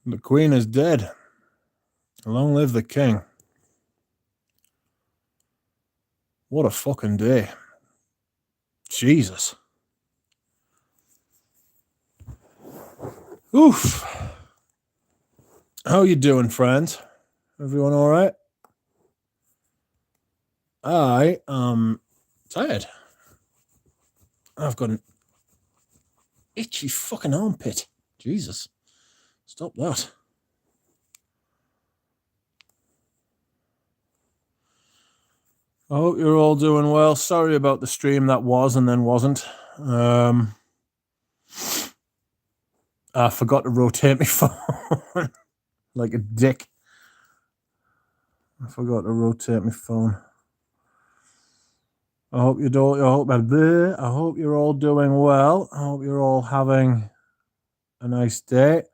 The Queen is dead. Long live the King. What a fucking day. Jesus. Oof. How you doing, friends? Everyone all right? I am tired. I've got an itchy fucking armpit. Jesus. Stop that. I hope you're all doing well. Sorry about the stream that was and then wasn't. I forgot to rotate my phone like a dick. I forgot to rotate my phone. I hope you're all doing well. I hope you're all having a nice day.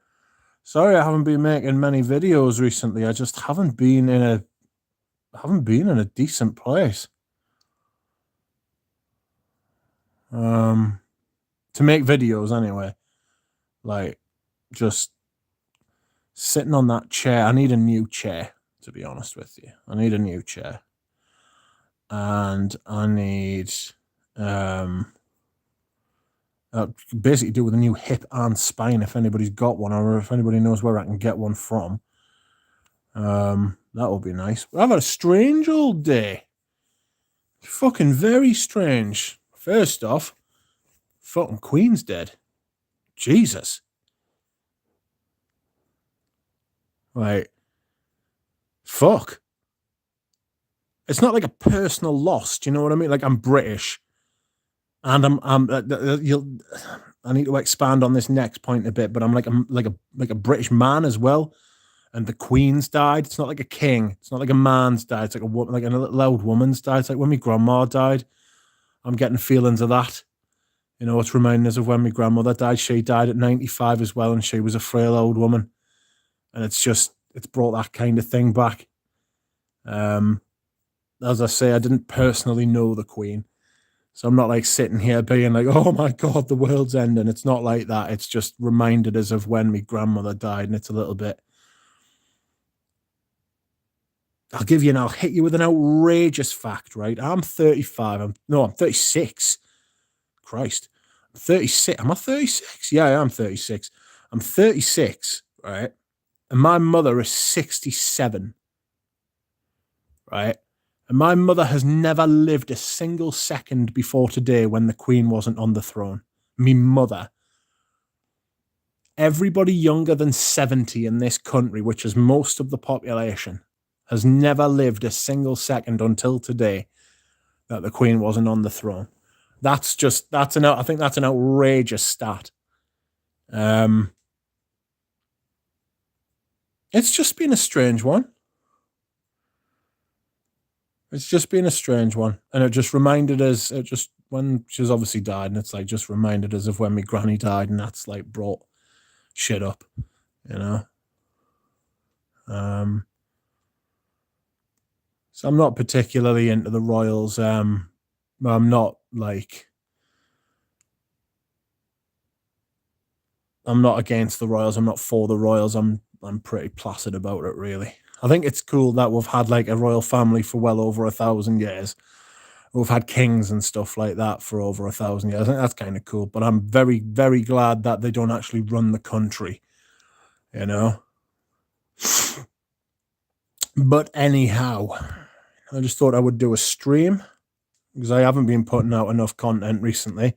Sorry, I haven't been making many videos recently. I just haven't been in a decent place. To make videos anyway. Like, just sitting on that chair. I need a new chair, to be honest with you. I need a new chair. And I need basically do with a new hip and spine if anybody's got one, or if anybody knows where I can get one from. That would be nice. But I've had a strange old day. Fucking very strange. First off, fucking Queen's dead. Jesus. Like, fuck. It's not like a personal loss. Do you know what I mean? Like, I'm British, and I need to expand on this next point a bit, but I'm like a British man as well. And the Queen's died. It's not like a king. It's not like a man's died. It's like a woman, like a little old woman's died. It's like when my grandma died. I'm getting feelings of that. You know, it's reminding us of when my grandmother died. She died at 95 as well, and she was a frail old woman. And it's brought that kind of thing back. As I say, I didn't personally know the Queen. So I'm not like sitting here being like, oh my God, the world's ending. It's not like that. It's just reminded us of when my grandmother died, and it's a little bit. I'll hit you with an outrageous fact, right? I'm 35. I'm 36. Christ. I'm 36. Am I 36? Yeah, I am 36. I'm 36, right? And my mother is 67, right? And my mother has never lived a single second before today when the Queen wasn't on the throne. Me mother. Everybody younger than 70 in this country, which is most of the population, has never lived a single second until today that the Queen wasn't on the throne. I think that's an outrageous stat. It's just been a strange one. It's just been a strange one. And it just reminded us, when she's obviously died, and it's like just reminded us of when my granny died, and that's like brought shit up, you know? So I'm not particularly into the royals. I'm not against the royals. I'm not for the royals. I'm pretty placid about it, really. I think it's cool that we've had like a royal family for well over 1,000 years. We've had kings and stuff like that for over 1,000 years. I think that's kind of cool. But I'm very, very glad that they don't actually run the country, you know? But anyhow, I just thought I would do a stream because I haven't been putting out enough content recently.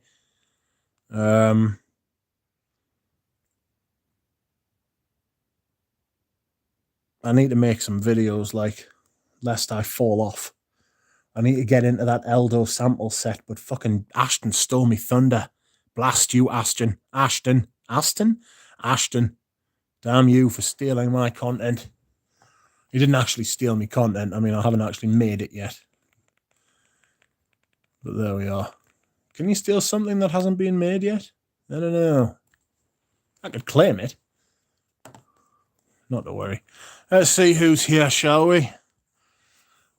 I need to make some videos, like, lest I fall off. I need to get into that Eldo sample set, but fucking Ashton stole me thunder. Blast you, Ashton. Ashton. Damn you for stealing my content. He didn't actually steal me content. I mean, I haven't actually made it yet. But there we are. Can you steal something that hasn't been made yet? I don't know. I could claim it. Not to worry. Let's see who's here, shall we?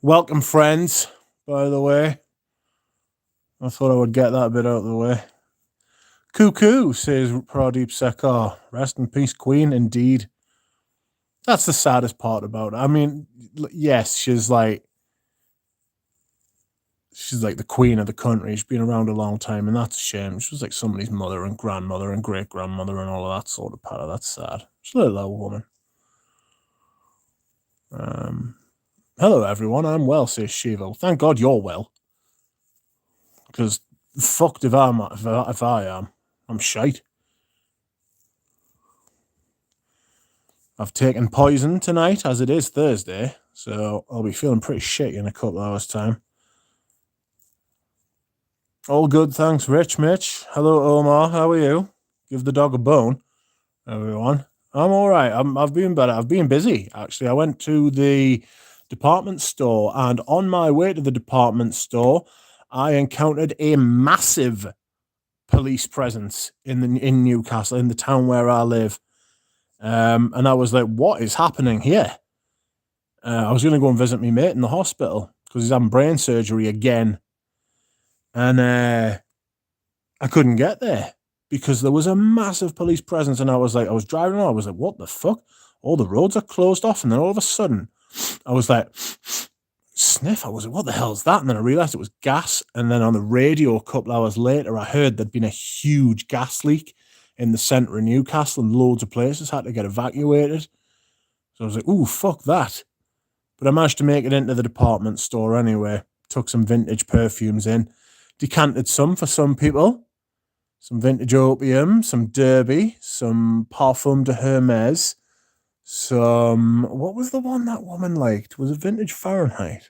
Welcome, friends, by the way. I thought I would get that bit out of the way. Cuckoo, says Pradeep Sekar. Rest in peace, Queen, indeed. That's the saddest part about it. I mean, yes, she's like the queen of the country. She's been around a long time, and that's a shame. She was like somebody's mother and grandmother and great grandmother and all of that sort of patter. That's sad. She's a little old woman. Hello everyone, I'm well, says Shiva. Thank God you're well. Because fucked if I am. I'm shite. I've taken poison tonight, as it is Thursday, so I'll be feeling pretty shit in a couple of hours' time. All good, thanks, Rich Mitch. Hello, Omar. How are you? Give the dog a bone, everyone. I'm all right. I've been better. I've been busy, actually. I went to the department store, and on my way to the department store, I encountered a massive police presence in Newcastle, in the town where I live. And I was like, what is happening here? I was going to go and visit my mate in the hospital because he's having brain surgery again. And I couldn't get there because there was a massive police presence. And I was driving on. I was like, what the fuck? All the roads are closed off. And then all of a sudden, I was like, sniff. I was like, what the hell is that? And then I realized it was gas. And then on the radio a couple hours later, I heard there'd been a huge gas leak in the centre of Newcastle, and loads of places had to get evacuated. So I was like, ooh, fuck that. But I managed to make it into the department store anyway. Took some vintage perfumes in. Decanted some for some people. Some vintage opium, some Derby, some Parfum de Hermes, some... What was the one that woman liked? Was it vintage Fahrenheit?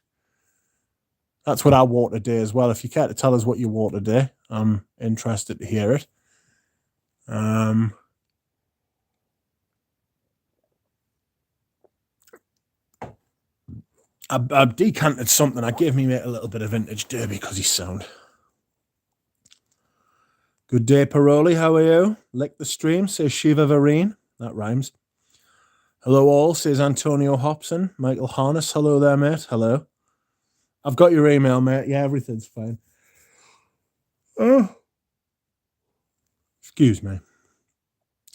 That's what I wore today as well. If you care to tell us what you wore today, I'm interested to hear it. I decanted something. I gave me mate a little bit of vintage Derby because he's sound. Good day, Paroli. How are you? Lick the stream, says Shiva Vareen. That rhymes. Hello all, says Antonio Hobson. Michael Harness. Hello there, mate. Hello. I've got your email, mate. Yeah, everything's fine. Oh. Excuse me.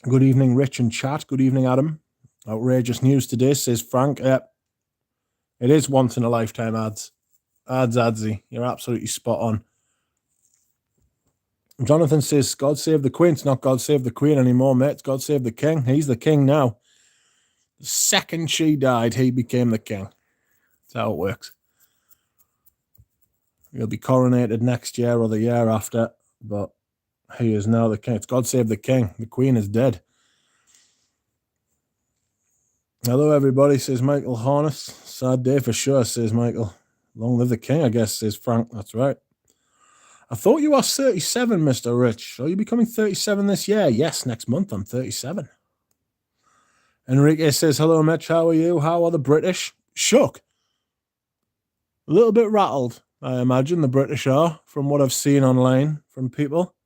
Good evening, Rich and chat. Good evening, Adam. Outrageous news today, says Frank. Yep. It is once in a lifetime ads. Adsy. You're absolutely spot on. Jonathan says, God save the Queen. It's not God save the Queen anymore, mate. It's God save the King. He's the king now. The second she died, he became the king. That's how it works. He'll be coronated next year or the year after, but he is now the king. It's God save the king. The Queen is dead. Hello, everybody, says Michael Harness. Sad day for sure, says Michael. Long live the king, I guess, says Frank. That's right. I thought you were 37, Mr. Rich. Are you becoming 37 this year? Yes, next month I'm 37. Enrique says, hello, Mitch. How are you? How are the British? Shook. A little bit rattled, I imagine, the British are, from what I've seen online from people.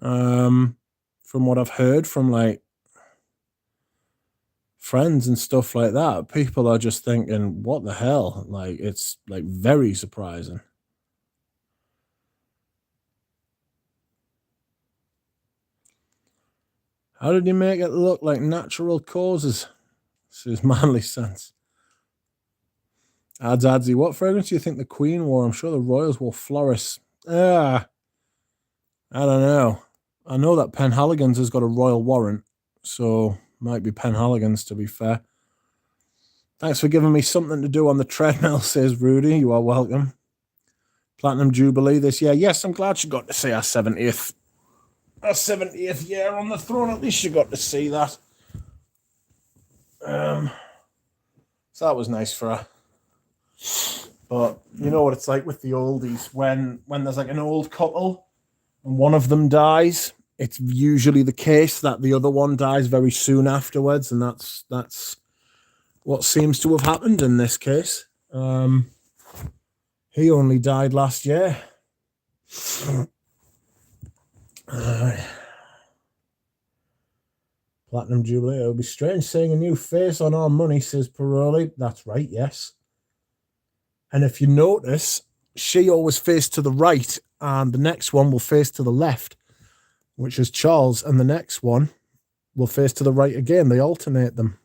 From what I've heard from, like, friends and stuff like that. People are just thinking, what the hell? Like, it's, like, very surprising. How did he make it look like natural causes? Says Manly Sense. Adsy, what fragrance do you think the Queen wore? I'm sure the royals wore Floris. I don't know. I know that Penhaligon's has got a royal warrant, so might be Penhaligon's, to be fair. Thanks for giving me something to do on the treadmill, says Rudy. You are welcome. Platinum Jubilee this year. Yes, I'm glad she got to see our 70th year on the throne. At least she got to see that. So that was nice for her. But you know what it's like with the oldies. When there's like an old couple and one of them dies, it's usually the case that the other one dies very soon afterwards, and that's what seems to have happened in this case. He only died last year. Platinum Jubilee. It would be strange seeing a new face on our money, says Paroli. That's right, yes. And if you notice, she always faced to the right, and the next one will face to the left, which is Charles, and the next one will face to the right again. They alternate them.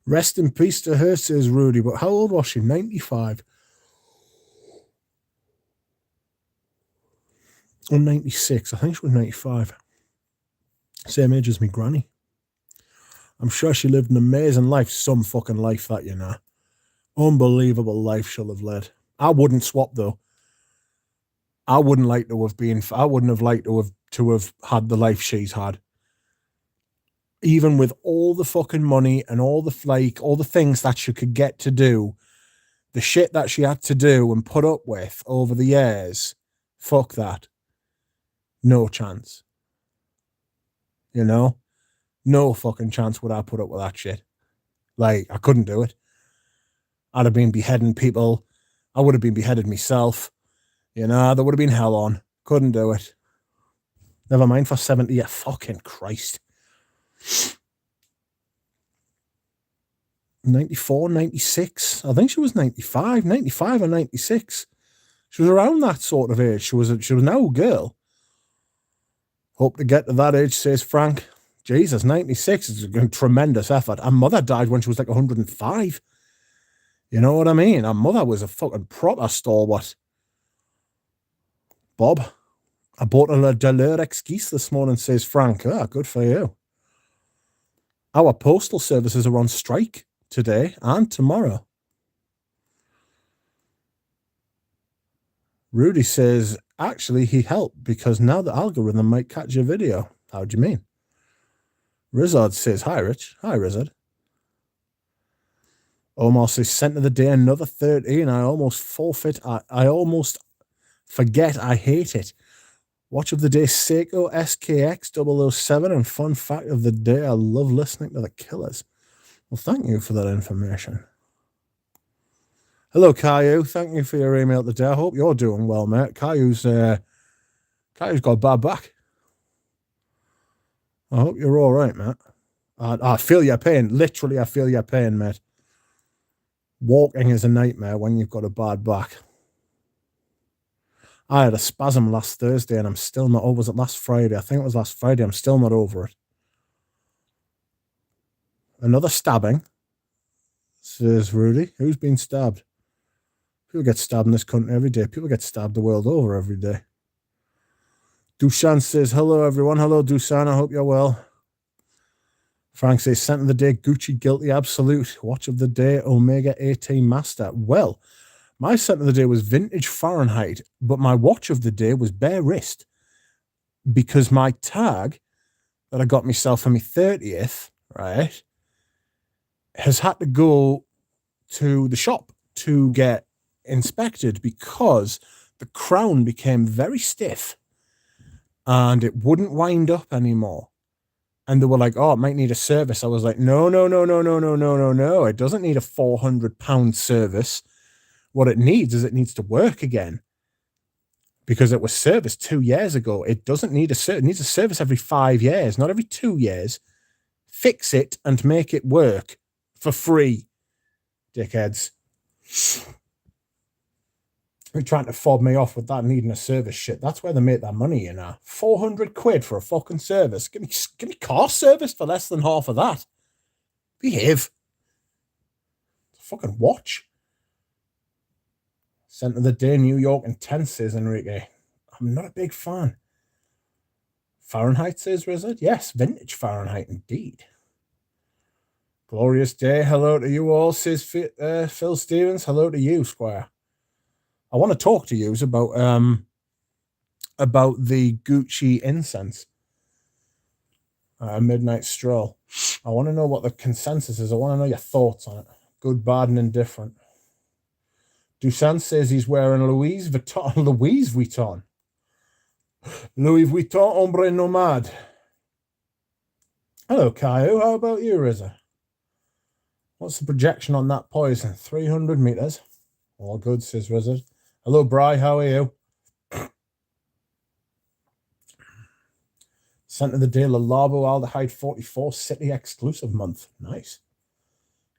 Rest in peace to her, says Rudy. But how old was she? 95. Or 96. I think she was 95. Same age as me granny. I'm sure she lived an amazing life. Some fucking life, that, you know. Unbelievable life she'll have led. I wouldn't swap, though. I wouldn't like to have been. I wouldn't have liked to have had the life she's had. Even with all the fucking money and all the things that she could get to do, the shit that she had to do and put up with over the years, fuck that. No chance. You know? No fucking chance would I put up with that shit. Like, I couldn't do it. I'd have been beheading people. I would have been beheaded myself. You know, there would have been hell on. Couldn't do it. Never mind for 70. Yeah, fucking Christ. 94, 96. I think she was 95 or 96. She was around that sort of age. She was now a girl. Hope to get to that age, says Frank. Jesus, 96 is a tremendous effort. Her mother died when she was like 105. You know what I mean? Her mother was a fucking proper stalwart. Bob, I bought a Deleurex geese this morning, says Frank. Ah, good for you. Our postal services are on strike today and tomorrow. Rudy says, actually, he helped because now the algorithm might catch your video. How do you mean? Rizard says, hi, Rich. Hi, Rizard. Omar says, sent of the day, another 13. I almost forfeit. I almost forget I hate it. Watch of the day, Seiko SKX 007. And fun fact of the day, I love listening to the Killers. Well, thank you for that information. Hello, Caillou. Thank you for your email today. I hope you're doing well, mate. Caillou's got a bad back. I hope you're all right, mate. I feel your pain. Literally, I feel your pain, mate. Walking is a nightmare when you've got a bad back. I had a spasm last Thursday and I'm still not over. Was it last Friday? I think it was last Friday. I'm still not over it. Another stabbing, says Rudy. Who's been stabbed? People get stabbed in this country every day. People get stabbed the world over every day. Dusan says, hello, everyone. Hello, Dusan. I hope you're well. Frank says, scent of the day, Gucci Guilty Absolute. Watch of the day, Omega 18 Master. Well, my scent of the day was Vintage Fahrenheit, but my watch of the day was Bare Wrist because my tag that I got myself for my 30th, right, has had to go to the shop to get inspected because the crown became very stiff and it wouldn't wind up anymore. And they were like, oh, it might need a service. I was like, no. It doesn't need a £400 service. What it needs is it needs to work again because it was serviced 2 years ago. It doesn't need a service. It needs a service every 5 years, not every 2 years. Fix it and make it work for free, dickheads. They're trying to fob me off with that needing a service shit. That's where they make their money, you know. 400 quid for a fucking service. Give me car service for less than half of that. Behave. Fucking watch. Scent of the day, New York Intense, says Enrique. I'm not a big fan. Fahrenheit, says Wizard. Yes, vintage Fahrenheit indeed. Glorious day. Hello to you all, says Phil Stevens. Hello to you, Squire. I want to talk to you about the Gucci incense. Midnight Stroll. I want to know what the consensus is. I want to know your thoughts on it. Good, bad, and indifferent. Dusan says he's wearing Louis Vuitton. Louis Vuitton Ombre Nomad. Hello, Caillou. How about you, Rizza? What's the projection on that poison? 300 meters. All good, says Wizard. Hello, Bri. How are you? Scent of the day, Le Labo Aldehyde 44 City Exclusive Month. Nice.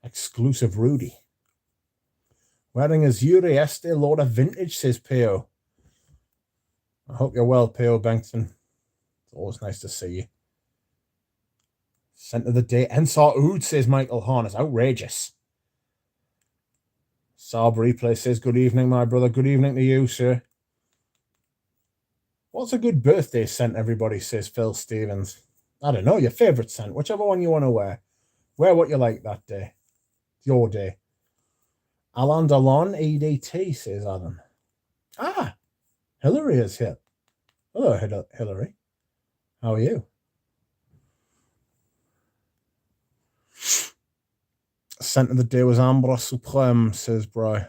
Exclusive Rudy. Wearing his Yuri Estee Lauder Vintage, says P.O. I hope you're well, P.O. Bengtson. It's always nice to see you. Scent of the day. Ensar Oud, says Michael Horn. It's outrageous. Saab Replay says, good evening, my brother. Good evening to you, sir. What's a good birthday scent, everybody, says Phil Stevens. I don't know, your favourite scent, whichever one you want to wear. Wear what you like that day. It's your day. Alan Dallon, EDT, says Adam. Ah, Hillary is here. Hello, Hillary. How are you? Scent of the day was Ambre Supreme, says Bry.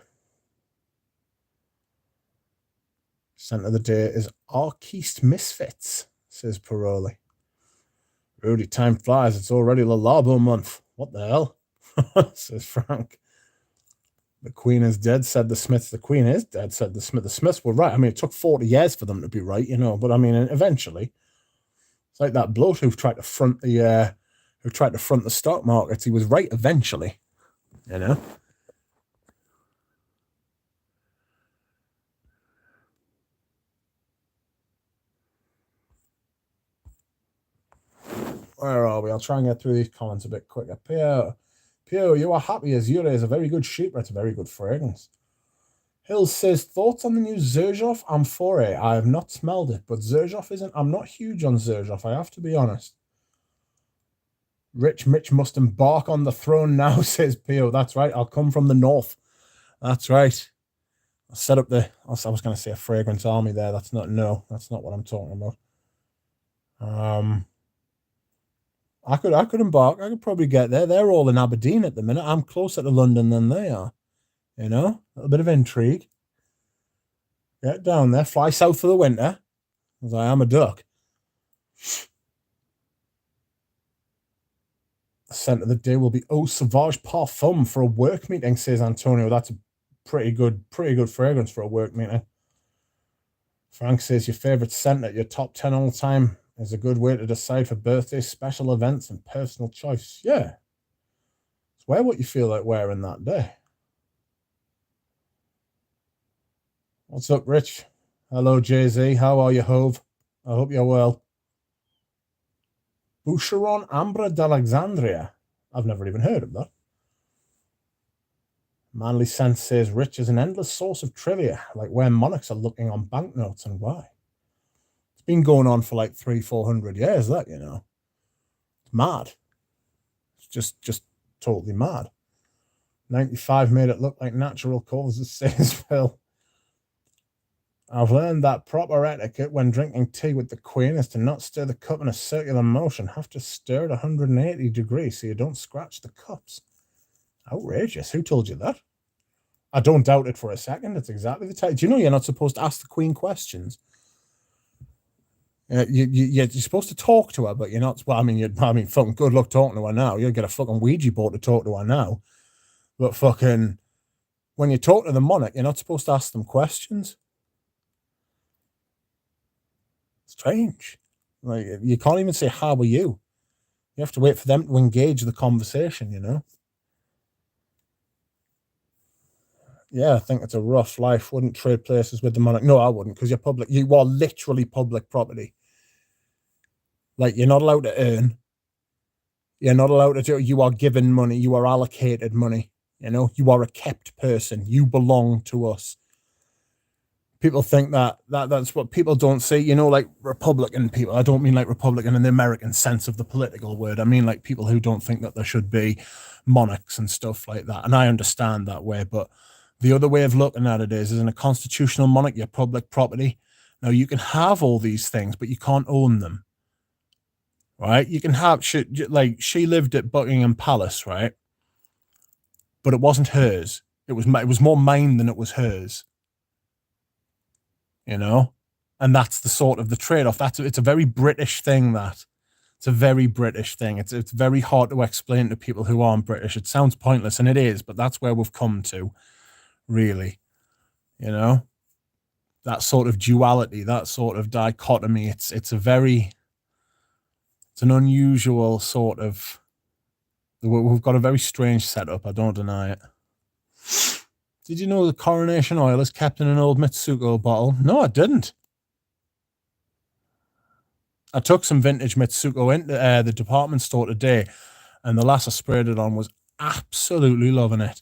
Scent of the day is Arquiste Misfits, says Paroli. Rudy, time flies. It's already Le Labo month. What the hell? Says Frank. The Queen is dead, said the Smiths. The Queen is dead, said the Smiths. The Smiths were right. I mean, it took 40 years for them to be right, you know, but I mean, eventually. It's like that bloke who tried to front the stock markets. He was right eventually, you know. Where are we? I'll try and get through these comments a bit quicker. Pio, you are happy as Yure is a very good sheep. It's a very good fragrance. Hill says, thoughts on the new Xerjoff Amphore? I have not smelled it, but Xerjoff isn't. I'm not huge on Xerjoff, I have to be honest. Rich Mitch must embark on the throne now, says Pio. That's right. I'll come from the north. That's right. I'll set up I was going to say a fragrance army there. That's not what I'm talking about. I could embark. I could probably get there. They're all in Aberdeen at the minute. I'm closer to London than they are. You know, a little bit of intrigue. Get down there. Fly south for the winter, as I am a duck. The scent of the day will be Eau Sauvage Parfum for a work meeting, says Antonio. That's a pretty good fragrance for a work meeting. Frank says your favorite scent at your top 10 all the time is a good way to decide for birthdays, special events, and personal choice. Yeah. It's wear what you feel like wearing that day. What's up, Rich? Hello, Jay-Z. How are you, Hove? I hope you're well. Boucheron Ambre d'Alexandria. I've never even heard of that. Manly Sense says, Rich is an endless source of trivia, like where monarchs are looking on banknotes and why. It's been going on for like 300-400 years, that, you know. It's mad. It's just totally mad. 95 made it look like natural causes, says Phil. I've learned that proper etiquette when drinking tea with the Queen is to not stir the cup in a circular motion. Have to stir at 180 degrees so you don't scratch the cups. Outrageous. Who told you that? I don't doubt it for a second. It's exactly the type. Do you know you're not supposed to ask the Queen questions? You're supposed to talk to her, but you're not. Well, I mean, fucking good luck talking to her now. You'll get a fucking Ouija board to talk to her now. But fucking, when you talk to the monarch, you're not supposed to ask them questions. Strange. Like, you can't even say, how are you? You have to wait for them to engage the conversation, you know? Yeah, I think it's a rough life. Wouldn't trade places with the monarch. No, I wouldn't, because you're public. You are literally public property. Like, you're not allowed to earn. You're not allowed to do. You are given money. You are allocated money. You know, you are a kept person. You belong to us. People think that's what people don't see. You know, like Republican people. I don't mean like Republican in the American sense of the political word. I mean like people who don't think that there should be monarchs and stuff like that. And I understand that way, but the other way of looking at it is in a constitutional monarch, you're public property. Now, you can have all these things, but you can't own them, right? You can have, she lived at Buckingham Palace, right? But it wasn't hers. It was more mine than it was hers, you know? And that's the sort of the trade-off. It's a very British thing, that. It's a very British thing. It's very hard to explain to people who aren't British. It sounds pointless, and it is, but that's where we've come to. Really, you know, that sort of duality, that sort of dichotomy. It's an unusual sort of. We've got a very strange setup. I don't deny it. Did you know the coronation oil is kept in an old Mitsuko bottle? No, I didn't. I took some vintage Mitsuko into the department store today, and the lass I sprayed it on was absolutely loving it.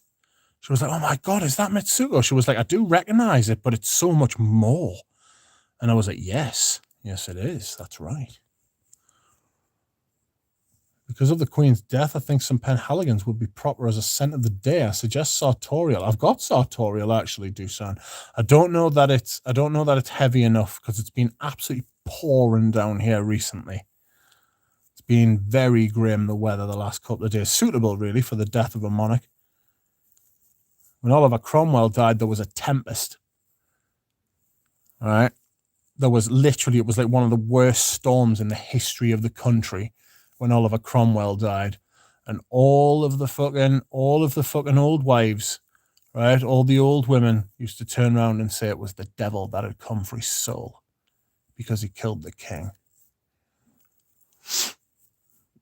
She was like, "Oh my God, is that Mitsuko?" She was like, "I do recognize it, but it's so much more." And I was like, yes, it is. That's right. Because of the Queen's death, I think some Penhaligons would be proper as a scent of the day. I suggest sartorial. I've got sartorial actually, Dusan. I don't know that it's heavy enough because it's been absolutely pouring down here recently. It's been very grim, the weather, the last couple of days. Suitable, really, for the death of a monarch. When Oliver Cromwell died, there was a tempest. All right. There was literally, it was like one of the worst storms in the history of the country when Oliver Cromwell died. And all of the fucking old wives, right? All the old women used to turn around and say it was the devil that had come for his soul because he killed the king. It's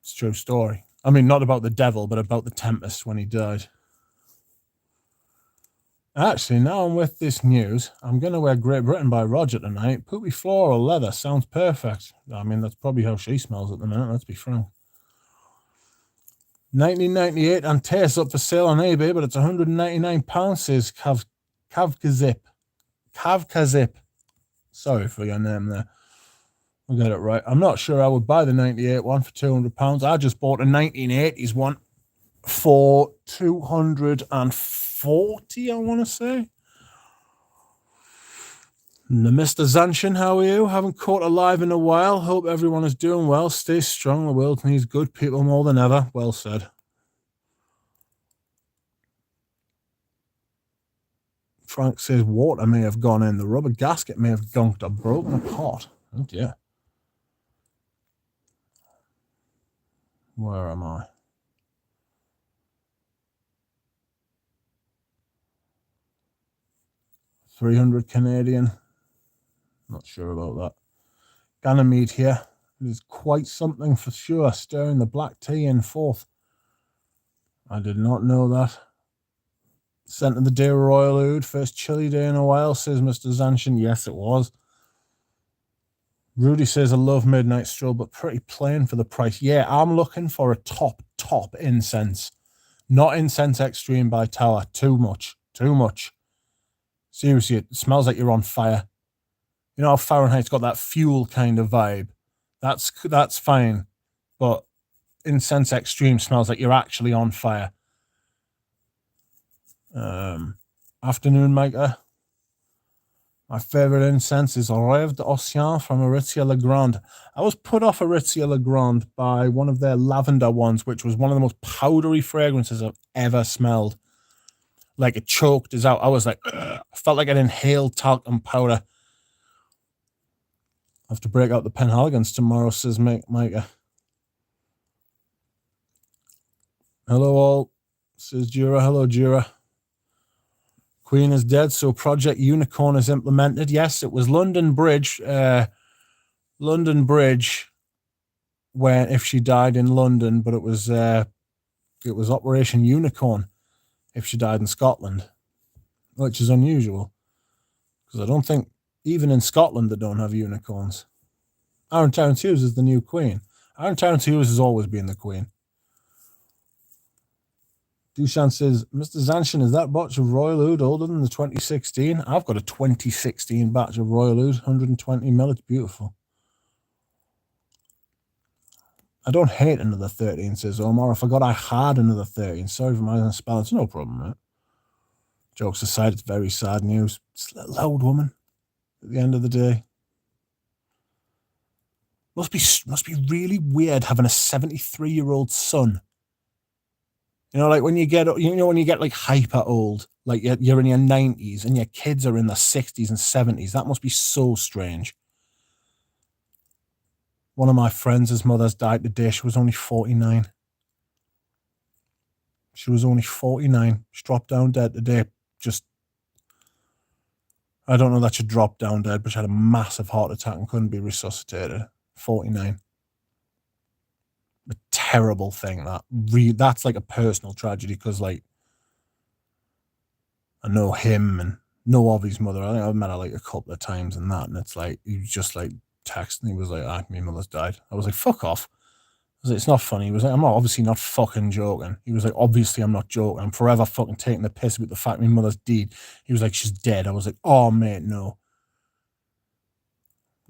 a true story. I mean, not about the devil, but about the tempest when he died. Actually, now I'm with this news. I'm going to wear Great Britain by Roger tonight. Poopy floral leather sounds perfect. I mean, that's probably how she smells at the minute, let's be frank. 1998 Antaeus up for sale on eBay, but it's £199, says Kavkazip. Sorry for your name there. I got it right. I'm not sure I would buy the 98 one for £200. I just bought a 1980s one for 240, I want to say. Mr. Zanshin, how are you? Haven't caught a live in a while. Hope everyone is doing well. Stay strong. The world needs good people more than ever. Well said. Frank says water may have gone in. The rubber gasket may have gunked or broken apart. Oh dear. Where am I? $300 Canadian. Not sure about that. Ganymede here. It is quite something for sure. Stirring the black tea in fourth. I did not know that. Scent of the day, Royal Oud. First chilly day in a while, says Mr. Zanshin. Yes, it was. Rudy says, I love Midnight Stroll, but pretty plain for the price. Yeah, I'm looking for a top incense. Not Incense Extreme by Tower. Too much. Seriously, it smells like you're on fire. You know how Fahrenheit's got that fuel kind of vibe? That's fine. But Incense Extreme smells like you're actually on fire. Afternoon, Micah. My favorite incense is Rêve d'Océan from Aritzia Legrand. I was put off Aritzia Legrand by one of their lavender ones, which was one of the most powdery fragrances I've ever smelled. Like it choked us out. I was like, ugh. I felt like I'd inhaled talcum powder. I have to break out the Penhaligons tomorrow, says Micah. Hello all, says Jura. Hello, Jura. Queen is dead, so Project Unicorn is implemented. Yes, it was London Bridge. When if she died in London, but it was Operation Unicorn if she died in Scotland, which is unusual because I don't think even in Scotland they don't have unicorns. Aaron Terrence Hughes is the new queen. Aaron Terrence Hughes has always been the queen. Dushan says, Mr. Zanshin, is that batch of Royal Oud older than the 2016? I've got a 2016 batch of Royal Oud, 120 mil. It's beautiful. I don't hate another 13, says Omar. I forgot I had another 13. Sorry for my spell. It's no problem, right? Jokes aside, it's very sad news. It's a little old woman at the end of the day. Must be really weird having a 73-year-old son. You know, like when you get like hyper old, like you're in your 90s and your kids are in their 60s and 70s. That must be so strange. One of my friends, his mother's died today. She was only 49. She dropped down dead today. I don't know that she dropped down dead, but she had a massive heart attack and couldn't be resuscitated. 49. A terrible thing. That's like a personal tragedy because, like, I know him and know of his mother. I think I've met her like a couple of times and that, and it's like he was just like text, and he was like, my mother's died. I was like, fuck off. I was like, it's not funny. He was like, I'm obviously not fucking joking. He was like, obviously I'm not joking. I'm forever fucking taking the piss with the fact my mother's dead. He was like, she's dead. I was like, oh, mate, no.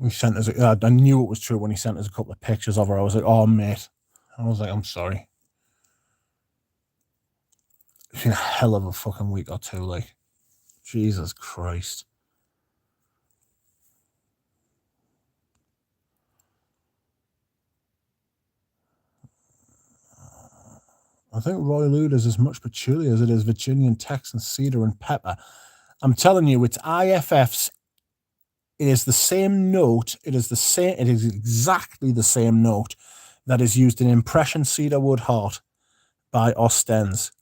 He sent us, I knew it was true when he sent us a couple of pictures of her. I was like, oh, mate. I was like, I'm sorry. It's been a hell of a fucking week or two, like. Jesus Christ. I think Royal Oud is as much patchouli as it is Virginian, Texan, cedar, and pepper. I'm telling you, it's IFF's. It is the same note. It is exactly the same note that is used in Impression Cedarwood Heart by Ostens.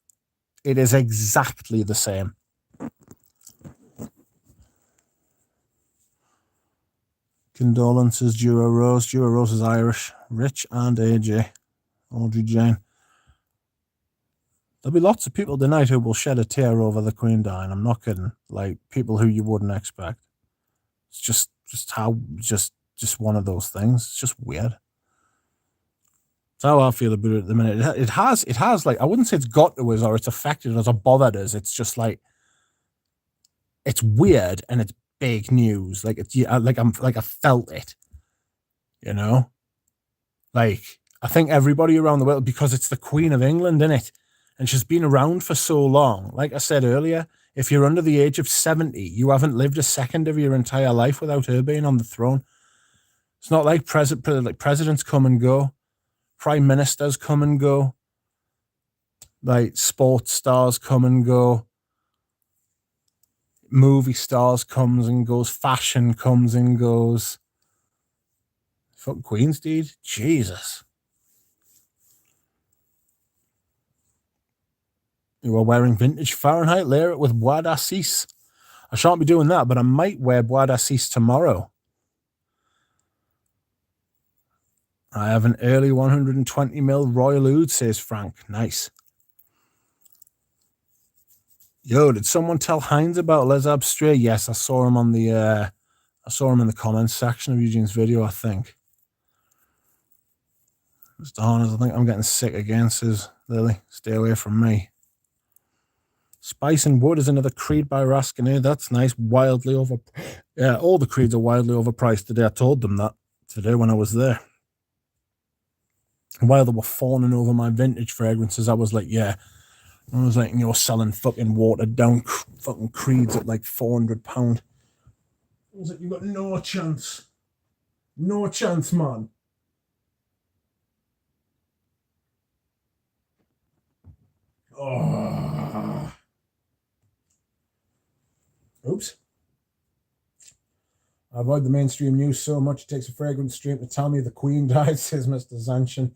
It is exactly the same. Condolences, Dura Rose. Dura Rose is Irish. Rich and AJ. Audrey Jane. There'll be lots of people tonight who will shed a tear over the Queen dying. I'm not kidding. Like, people who you wouldn't expect. It's just one of those things. It's just weird. That's how I feel about it at the minute. It has like, I wouldn't say it's got to us or it's affected us or bothered us. It's just like, it's weird and it's big news. Like, it's like I felt it. You know? Like, I think everybody around the world, because it's the Queen of England, innit? And she's been around for so long. Like I said earlier, if you're under the age of 70, you haven't lived a second of your entire life without her being on the throne. It's not like presidents come and go, prime ministers come and go, like sports stars come and go, movie stars comes and goes, fashion comes and goes. Fuck Queen's deed, Jesus. You are wearing vintage Fahrenheit, layer it with Bois d'Assis. I shan't be doing that, but I might wear Bois d'Assis tomorrow. I have an early 120ml Royal Oud, says Frank. Nice. Yo, did someone tell Heinz about Les Abstrait? Yes, I saw him on the I saw him in the comments section of Eugene's video, I think. Mr. Horners, I think I'm getting sick again, says Lily. Stay away from me. Spice and Wood is another Creed by Raskin. That's nice. Wildly over. Yeah, all the Creeds are wildly overpriced today. I told them that today when I was there. And while they were fawning over my vintage fragrances, I was like, yeah. I was like, you're selling fucking watered down fucking Creeds at like £400. I was like, you got no chance. No chance, man. Oh. Oops. I avoid the mainstream news so much it takes a fragrance stream to tell me the Queen died, says Mr. Zanshin.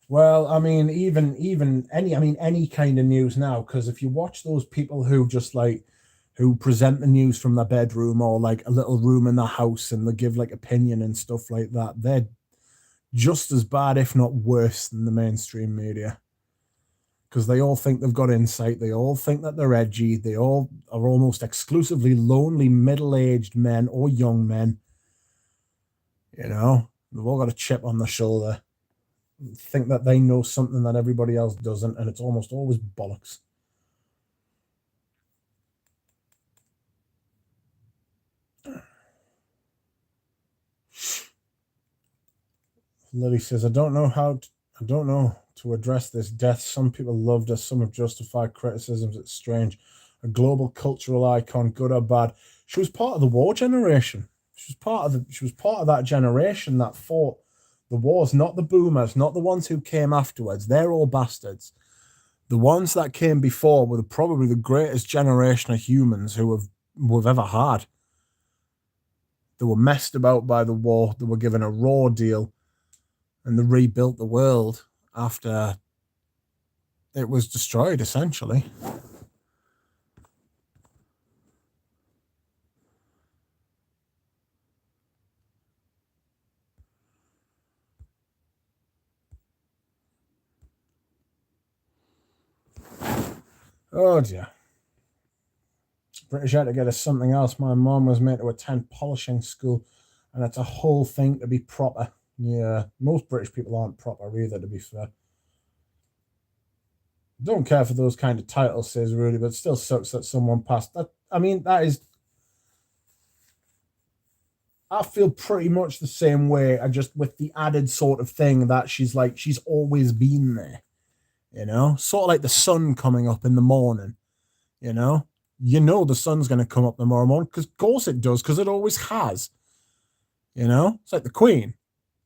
Well, I mean, even any kind of news now, because if you watch those people who just like who present the news from their bedroom or like a little room in their house and they give like opinion and stuff like that, they're just as bad, if not worse, than the mainstream media. Because they all think they've got insight. They all think that they're edgy. They all are almost exclusively lonely, middle-aged men or young men. You know, they've all got a chip on their shoulder. Think that they know something that everybody else doesn't, and it's almost always bollocks. Lily says, I don't know to address this death. Some people loved her, some have justified criticisms. It's strange. A global cultural icon, good or bad. She was part of the war generation. She was part of that generation that fought the wars, not the boomers, not the ones who came afterwards. They're all bastards. The ones that came before were probably the greatest generation of humans who we've ever had. They were messed about by the war. They were given a raw deal. And they rebuilt the world after it was destroyed, essentially. Oh, dear. British had to get us something else. My mom was made to attend polishing school. And it's a whole thing to be proper. Yeah, most British people aren't proper either, to be fair. Don't care for those kind of titles, says Rudy, but it still sucks that someone passed. That, I mean, that is... I feel pretty much the same way. I just, with the added sort of thing that she's always been there, you know, sort of like the sun coming up in the morning, you know, the sun's going to come up tomorrow morning because, of course, it does, because it always has, you know. It's like the Queen.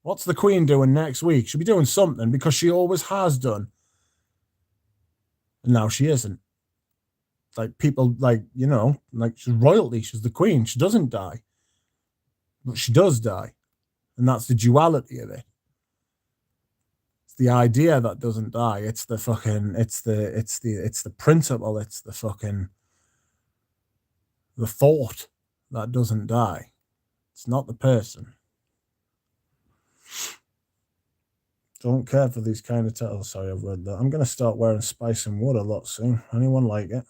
What's the Queen doing next week? She'll be doing something because she always has done. And now she isn't. Like people, like, you know, like she's royalty. She's the Queen. She doesn't die. But she does die. And that's the duality of it. It's the idea that doesn't die. It's the fucking, it's the principle. It's the fucking, the thought that doesn't die. It's not the person. Don't care for these kind of titles. Sorry, I've read that. I'm going to start wearing Spice and Wood a lot soon. Anyone like it?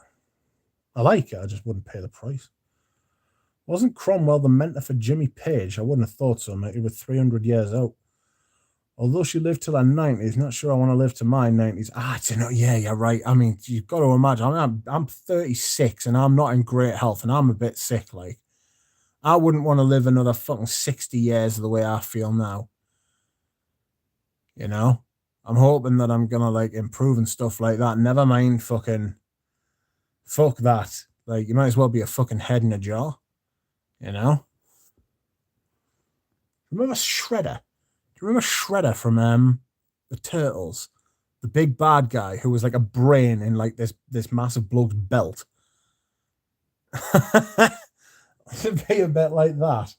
I like it. I just wouldn't pay the price. Wasn't Cromwell the mentor for Jimmy Page? I wouldn't have thought so, mate. He was 300 years out. Although she lived till her 90s, not sure I want to live to my 90s. Yeah, you're right. I mean, you've got to imagine. I'm 36 and I'm not in great health and I'm a bit sick. Like, I wouldn't want to live another fucking 60 years the way I feel now. You know? I'm hoping that I'm going to, like, improve and stuff like that. Never mind fucking... Fuck that. Like, you might as well be a fucking head in a jar. You know? Remember Shredder? Do you remember Shredder from the Turtles? The big bad guy who was like a brain in like this massive bloke's belt. It'd be a bit like that.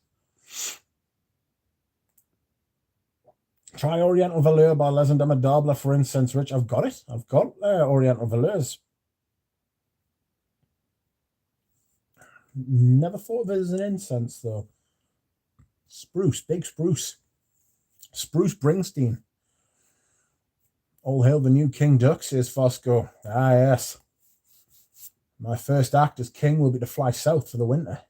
Try Oriental Velour by Les and Damodable for incense, Rich. I've got it. I've got Oriental Velours. Never thought of it as an incense, though. Spruce, big spruce. Spruce Springsteen. All hail the new King Duck, says Fosco. Ah, yes. My first act as king will be to fly south for the winter.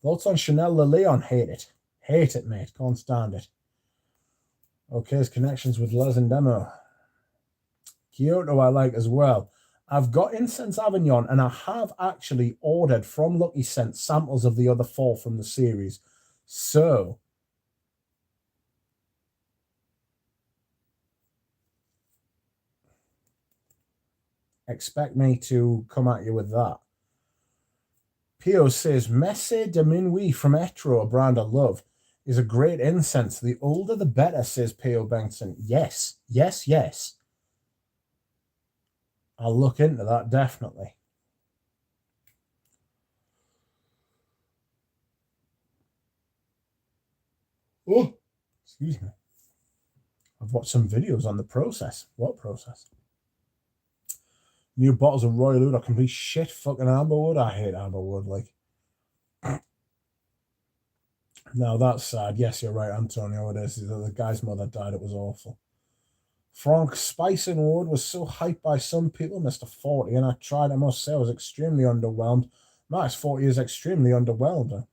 Thoughts on Chanel Le Leon? Hate it. Hate it, mate. Can't stand it. Okay, his connections with Les and Demo. Kyoto I like as well. I've got Incense Avignon, and I have actually ordered from Lucky Scent samples of the other 4 from the series. So, expect me to come at you with that. Pio says, Messe de Minuit from Etro, a brand I love, is a great incense. The older the better, says Pio Benson. Yes, yes, yes. I'll look into that, definitely. Oh, excuse me. I've watched some videos on the process. What process? New bottles of Royal Oud are complete shit. Fucking Amberwood. I hate Amberwood. Like, no, that's sad. Yes, you're right, Antonio. It is. The guy's mother died. It was awful. Frank, Spice and Wood was so hyped by some people, Mr. 40, and I tried. I must say, I was extremely underwhelmed. Max 40 is extremely underwhelmed.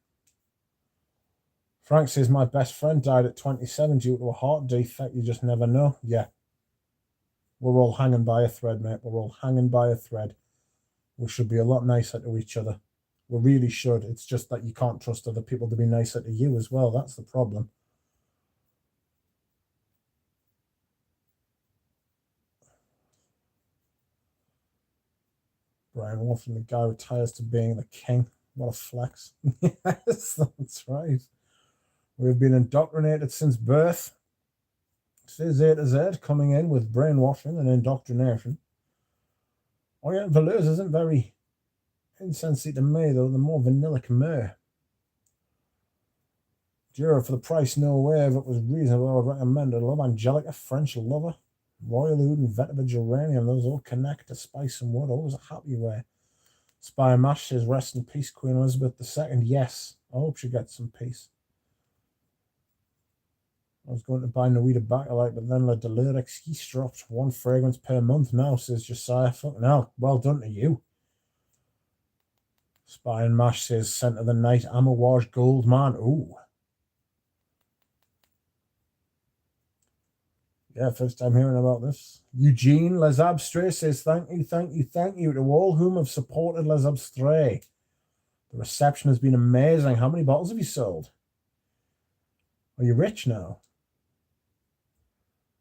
Frank says, my best friend died at 27 due to a heart defect. You just never know. Yeah. We're all hanging by a thread, mate. We're all hanging by a thread. We should be a lot nicer to each other. We really should. It's just that you can't trust other people to be nicer to you as well. That's the problem. Brian Wolf and the guy retires to being the king. What a flex. Yes, that's right. We've been indoctrinated since birth. Says A to Z, coming in with brainwashing and indoctrination. Orient Velours isn't very incensey to me, though. The more vanillic myrrh. Dura for the price, no way. If it was reasonable, I would recommend it. I love Angelica, French lover. Royal Oud and Vetiver Geranium. Those all connect to Spice and Wood. Always a happy way. Spy Mash says, rest in peace, Queen Elizabeth II. Yes, I hope she gets some peace. I was going to buy Nuita Bacalite, but then the Delirics, he's dropped 1 fragrance per month now, says Josiah. Fucking hell, well done to you. Spy and Mash says Scent of the Night. Amawaj Gold Man. Ooh. Yeah, first time hearing about this. Eugene Les Abstraits says, thank you to all whom have supported Les Abstraits. The reception has been amazing. How many bottles have you sold? Are you rich now?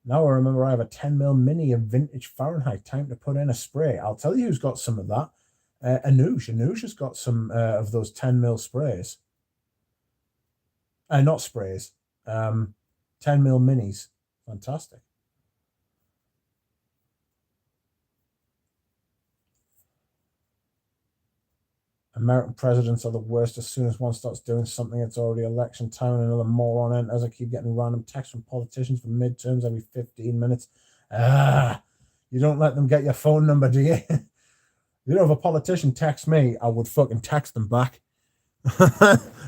Now I remember I have a 10mm mini of vintage Fahrenheit. Time to put in a spray. I'll tell you who's got some of that. Anuj. Anuj has got some of those 10mm sprays. Not sprays. 10mm minis. Fantastic. American presidents are the worst. As soon as one starts doing something, it's already election time and another moron enters. I keep getting random texts from politicians for midterms every 15 minutes. You don't let them get your phone number, do you? You know, if a politician texts me, I would fucking text them back.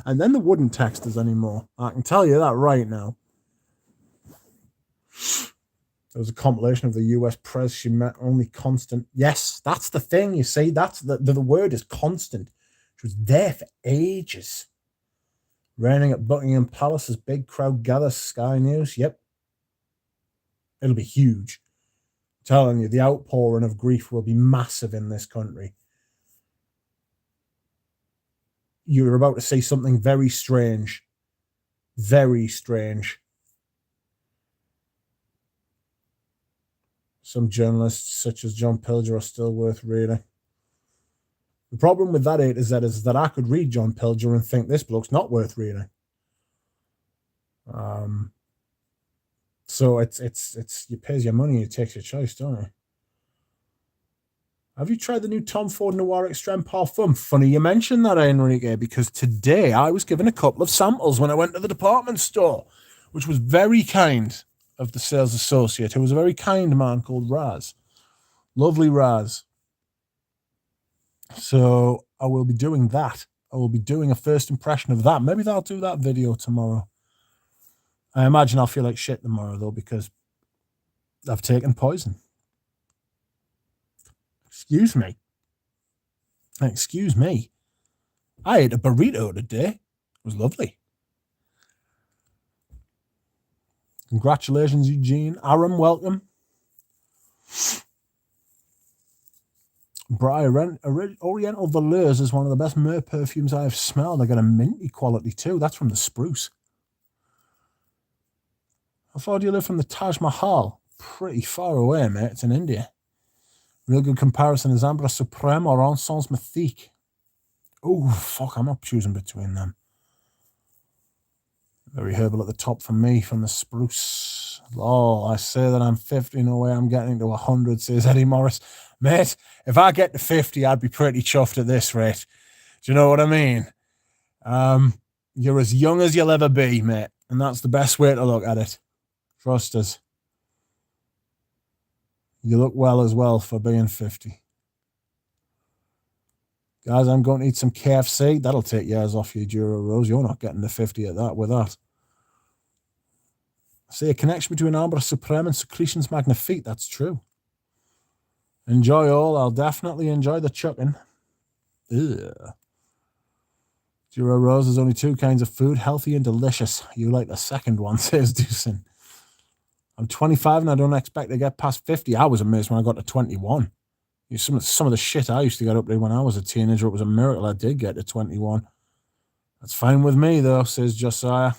And then they wouldn't text us anymore. I can tell you that right now. There was a compilation of the US press she met only constant. Yes, that's the thing, you see. That's the word is constant. She was there for ages. Raining at Buckingham Palace as big crowd gathers. Sky News. Yep. It'll be huge. I'm telling you, the outpouring of grief will be massive in this country. You're about to see something very strange. Very strange. Some journalists, such as John Pilger, are still worth reading. The problem with that is that I could read John Pilger and think this bloke's not worth reading. So it's you pays your money, you takes your choice, don't you? Have you tried the new Tom Ford Noir Extreme Parfum? Funny you mentioned that, Enrique, because today I was given a couple of samples when I went to the department store, which was very kind of the sales associate, who was a very kind man called Raz. Lovely Raz. So I will be doing that. I will be doing a first impression of that. Maybe I'll do that video tomorrow. I imagine I'll feel like shit tomorrow, though, because I've taken poison. Excuse me. Excuse me. I ate a burrito today. It was lovely. Congratulations, Eugene. Aram, welcome. Brian, Oriental Valeurs is one of the best myrrh perfumes I have smelled. I got a minty quality too. That's from the spruce. How far do you live from the Taj Mahal? Pretty far away, mate. It's in India. Real good comparison is Ambre Supreme or Encens Mythique. Oh, fuck, I'm not choosing between them. Very herbal at the top for me from the spruce. Oh, I say that I'm 50, no way I'm getting to 100, says Eddie Morris. Mate, if I get to 50, I'd be pretty chuffed at this rate. Do you know what I mean? You're as young as you'll ever be, mate. And that's the best way to look at it. Trust us. You look well as well for being 50. Guys, I'm going to eat some KFC. That'll take years off you, Duro Rose. You're not getting to 50 at that with that. I see a connection between Ambre Supreme and Secretions Magnifique. That's true. Enjoy all. I'll definitely enjoy the chucking. Ugh. Duro Rose, there's only two kinds of food, healthy and delicious. You like the second one, says Doosan. I'm 25 and I don't expect to get past 50. I was amazed when I got to 21. Some of the shit I used to get up to when I was a teenager, it was a miracle I did get to 21. That's fine with me, though, says Josiah.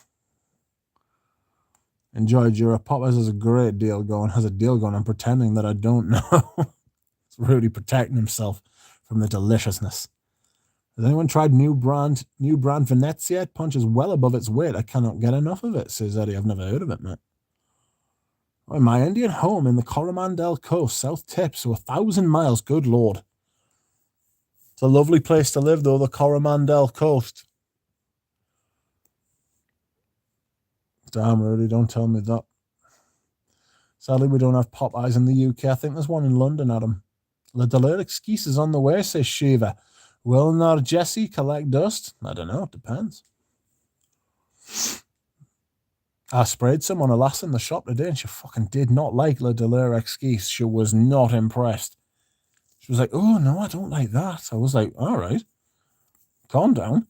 Enjoy Jura. Poppers has a great deal going. I'm pretending that I don't know. It's Rudy protecting himself from the deliciousness. Has anyone tried new brand Venezia? It punches well above its weight. I cannot get enough of it, says Eddie. I've never heard of it, mate. Oh, my Indian home in the Coromandel Coast, South Tip, so 1,000 miles. Good Lord. It's a lovely place to live, though, the Coromandel Coast. Damn, Rudy, don't tell me that. Sadly, we don't have Popeyes in the UK. I think there's one in London, Adam. Le Delire Exquise is on the way, says Shiva. Will not Jesse collect dust? I don't know, it depends. I sprayed someone, a lass in the shop today, and she fucking did not like Le Delire Exquise. She was not impressed. She was like, oh, no, I don't like that. I was like, all right. Calm down.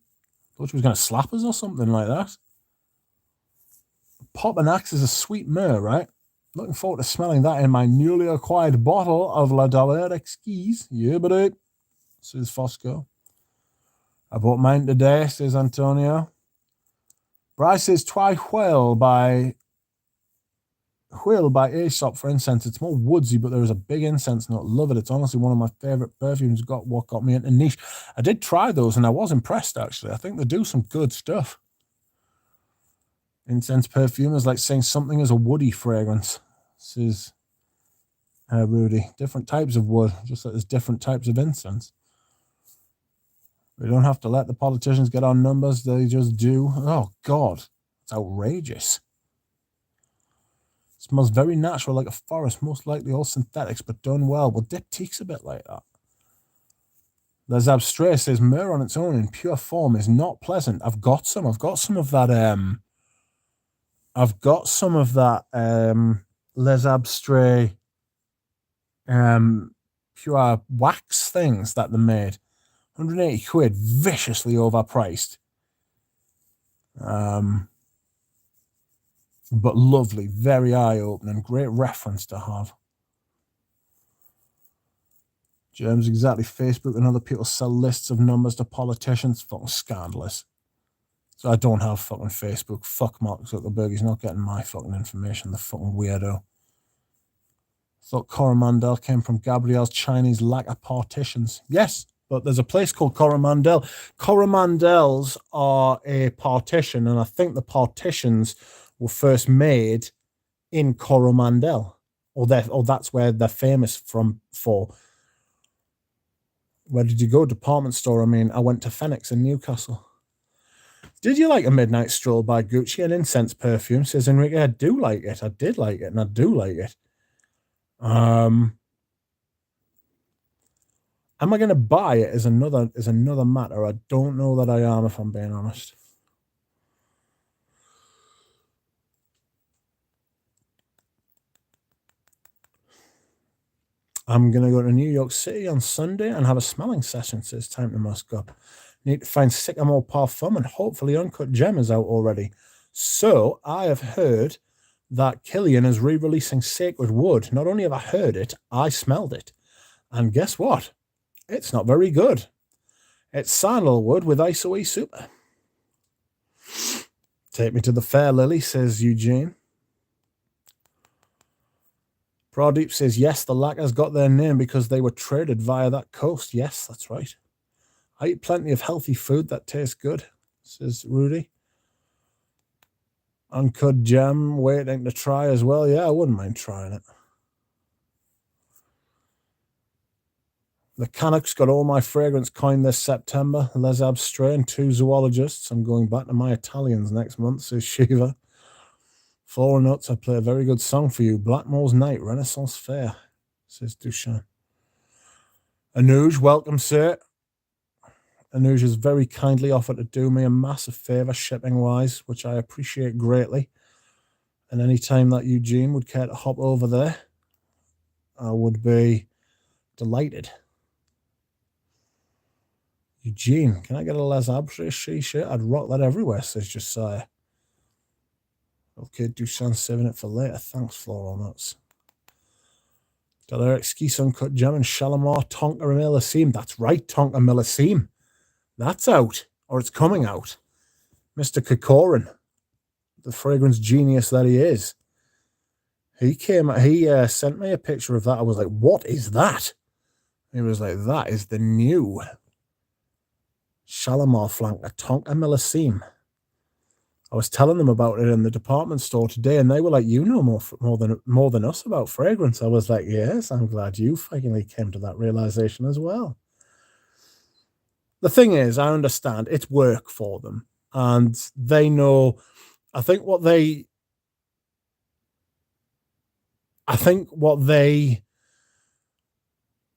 Thought she was going to slap us or something like that. Pop and Axe is a sweet myrrh, right? Looking forward to smelling that in my newly acquired bottle of La Dollar Exquise. Yeah, buddy, says Fosco. I bought mine today, says Antonio. Bryce says try Whale by Aesop for incense. It's more woodsy, but there is a big incense note. Love it. It's honestly one of my favorite perfumes. What got me into niche. I did try those and I was impressed, actually. I think they do some good stuff. Incense perfume is like saying something is a woody fragrance, says Rudy. Different types of wood, just like there's different types of incense. We don't have to let the politicians get our numbers. They just do. Oh, God. It's outrageous. It smells very natural, like a forest, most likely all synthetics, but done well. Well, Diptyque's a bit like that. Les Abstrait says, myrrh on its own in pure form is not pleasant. I've got some of that, Les Abstrait pure wax things that they made. 180 quid, viciously overpriced. But lovely, very eye-opening, great reference to have. James, exactly. Facebook and other people sell lists of numbers to politicians. Fucking scandalous. So I don't have fucking Facebook. Fuck Mark Zuckerberg. He's not getting my fucking information. The fucking weirdo. Thought Coromandel came from Gabrielle's Chinese lack of partitions. Yes, but there's a place called Coromandel. Coromandels are a partition, and I think the partitions were first made in Coromandel, or that's where they're famous for. Where did you go? Department store. I mean, I went to Phoenix in Newcastle. Did you like A Midnight Stroll by Gucci, an incense perfume? Says Enrique. I do like it. I did like it, and I do like it. Am I going to buy it is another matter. I don't know that I am, if I'm being honest. I'm going to go to New York City on Sunday and have a smelling session, says Time to Musk Up. Need to find Sycamore Parfum, and hopefully Uncut Gem is out already. So I have heard that Killian is re-releasing Sacred Wood. Not only have I heard it, I smelled it. And guess what? It's not very good. It's sandalwood with ISO-E Super. Take me to the fair, Lily, says Eugene. Pradeep says, yes, the Lackers got their name because they were traded via that coast. Yes, that's right. I eat plenty of healthy food that tastes good, says Rudy. Uncut Gem, waiting to try as well. Yeah, I wouldn't mind trying it. The Canucks got all my fragrance coined this September. Les Abstrait and 2 zoologists. I'm going back to my Italians next month, says Shiva. Four Nuts, I play a very good song for you. Blackmore's Night, Renaissance Fair, says Dushan. Anuj, welcome, sir. Anuj has very kindly offered to do me a massive favour shipping-wise, which I appreciate greatly. And any time that Eugene would care to hop over there, I would be delighted. Eugene, can I get a Les Abstrait shirt? I'd rock that everywhere, says Josiah. Okay, Dushan's saving it for later. Thanks, Floral Nuts. Deliric Ski Uncut Gem and Shalimar Tonka Milliseam. That's right, Tonka Milliseam. That's out, or it's coming out. Mr. Kokorin, the fragrance genius that he is. He sent me a picture of that. I was like, what is that? He was like, that is the new Shalimar Flanker Tonka Milliseam. I was telling them about it in the department store today, and they were like, you know more than us about fragrance. I was like, yes, I'm glad you finally came to that realization as well. The thing is, I understand it's work for them, and they know. I think what they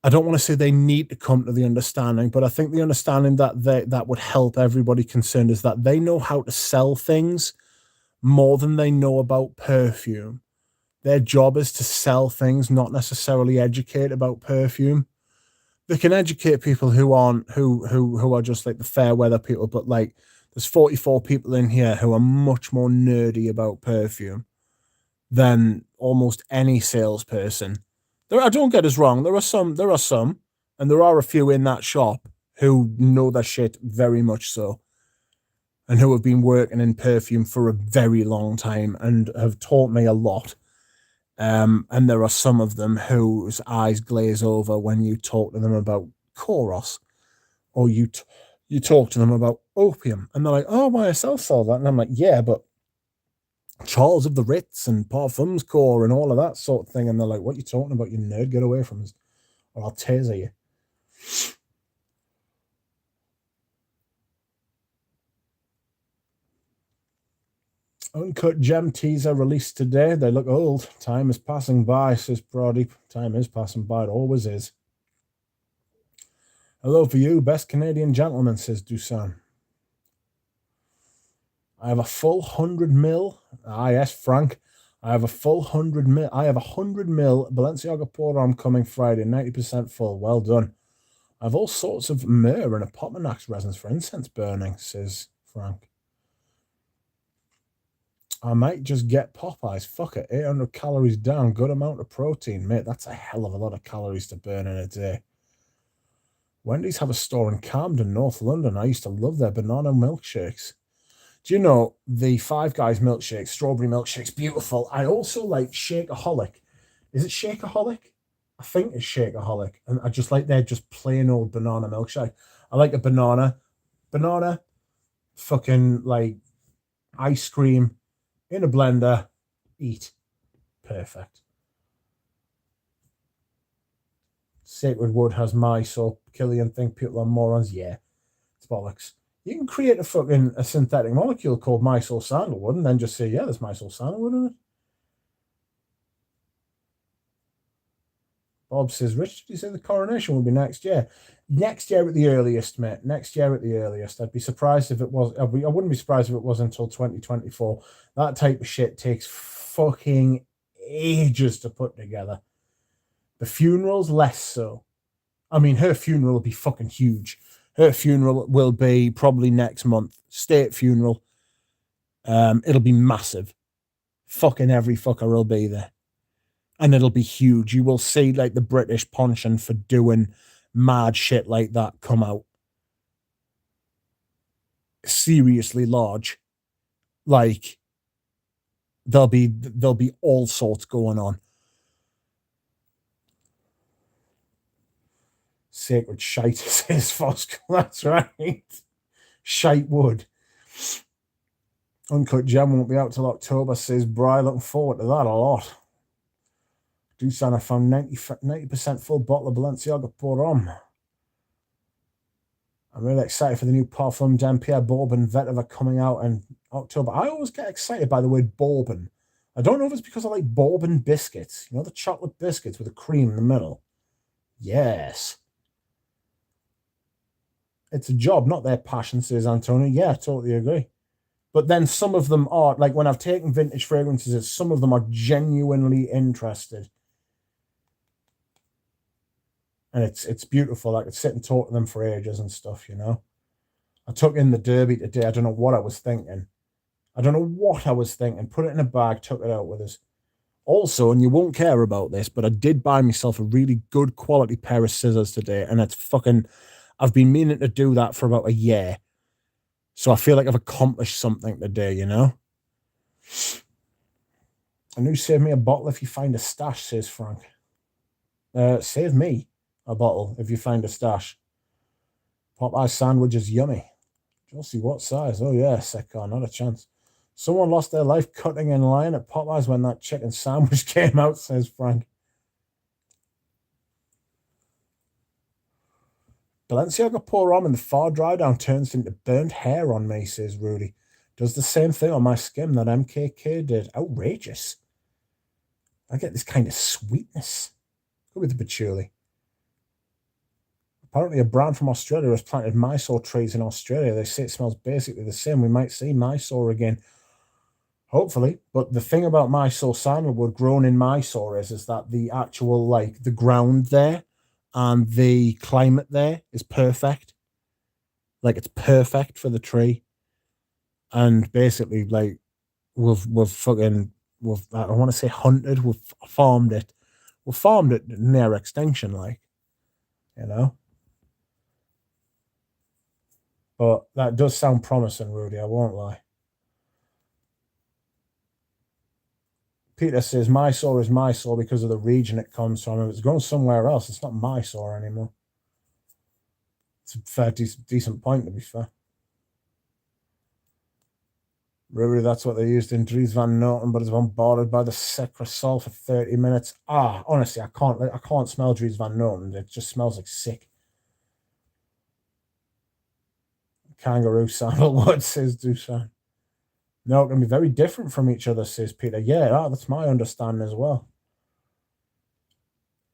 I don't want to say they need to come to the understanding, but I think the understanding that would help everybody concerned is that they know how to sell things more than they know about perfume. Their job is to sell things, not necessarily educate about perfume. they can educate people who aren't who are just like the fair weather people, but like there's 44 people in here who are much more nerdy about perfume than almost any salesperson. I don't get us wrong, there are some, and there are a few in that shop who know their shit very much so, and who have been working in perfume for a very long time and have taught me a lot. And there are some of them whose eyes glaze over when you talk to them about Koros, or you talk to them about opium, and they're like, "Oh, YSL saw that," and I'm like, "Yeah, but Charles of the Ritz and Parfums Corps and all of that sort of thing," and they're like, "What are you talking about, you nerd? Get away from us, or I'll taser you." Uncut Gem teaser released today. They look old. Time is passing by, says Brody. Time is passing by. It always is. Hello for you, best Canadian gentleman, says Dusan. I have a full 100 mil. Ah, yes, Frank. I have a full 100 mil. I have a 100 mil Balenciaga Polo coming Friday, 90% full. Well done. I have all sorts of myrrh and Apomonax resins for incense burning, says Frank. I might just get Popeyes. Fuck it. 800 calories down. Good amount of protein. Mate, that's a hell of a lot of calories to burn in a day. Wendy's have a store in Camden, North London. I used to love their banana milkshakes. Do you know the Five Guys milkshake, strawberry milkshake's beautiful. I also like Shakeaholic. Is it Shakeaholic? I think it's Shakeaholic. And I just like their just plain old banana milkshake. I like a banana, fucking like ice cream in a blender, eat. Perfect. Sacred Wood has Mysore. Killian think people are morons. Yeah, it's bollocks. You can create a synthetic molecule called Mysore sandalwood and then just say, yeah, there's Mysore sandalwood in it. Bob says, Rich, did you say the coronation will be next year? Next year at the earliest, mate. Next year at the earliest. I'd be surprised if it was. I wouldn't be surprised if it was until 2024. That type of shit takes fucking ages to put together. The funeral's less so. I mean, her funeral will be fucking huge. Her funeral will be probably next month. State funeral. It'll be massive. Fucking every fucker will be there. And it'll be huge. You will see like the British penchant for doing mad shit like that come out. Seriously large. Like there'll be all sorts going on. Sacred shite, says Fosk. That's right. Shite wood. Uncut Gem won't be out till October, says Bry. Looking forward to that a lot. Dusan, I found 90% full bottle of Balenciaga Pour Homme. I'm really excited for the new Parfum d'Empire Bourbon Vetiver coming out in October. I always get excited by the word Bourbon. I don't know if it's because I like Bourbon biscuits. You know, the chocolate biscuits with the cream in the middle. Yes. It's a job, not their passion, says Antonio. Yeah, I totally agree. But then some of them are, like when I've taken vintage fragrances, some of them are genuinely interested. And it's beautiful. I could sit and talk to them for ages and stuff, you know. I took in the Derby today. I don't know what I was thinking. Put it in a bag, took it out with us. Also, and you won't care about this, but I did buy myself a really good quality pair of scissors today, and it's fucking. I've been meaning to do that for about a year. So I feel like I've accomplished something today, you know? And you save me a bottle if you find a stash, says Frank. Save me a bottle if you find a stash. Popeye sandwich is yummy. Josie, what size? Oh, yeah, Sekar, not a chance. Someone lost their life cutting in line at Popeyes when that chicken sandwich came out, says Frank. Balenciaga Pour Homme in the far dry down turns into burnt hair on me, says Rudy. Does the same thing on my skin that MKK did. Outrageous. I get this kind of sweetness. Go with the patchouli. Apparently a brand from Australia has planted Mysore trees in Australia. They say it smells basically the same. We might see Mysore again. Hopefully. But the thing about Mysore sandalwood grown in Mysore is that the actual, like, the ground there and the climate there is perfect. Like, it's perfect for the tree. And basically, like, we've fucking I don't want to say hunted, we've farmed it. We've farmed it near extinction, like, you know. But that does sound promising, Rudy, I won't lie. Peter says Mysore is Mysore because of the region it comes from. If it's going somewhere else, it's not Mysore anymore. It's a fair, decent point, to be fair. Rudy, that's what they used in Dries Van Noten, but it's bombarded by the Secresol for 30 minutes. Honestly, I can't smell Dries Van Noten. It just smells like sick. Kangaroo sandalwood, says Dusan. No, it can be very different from each other, says Peter. Yeah, that's my understanding as well.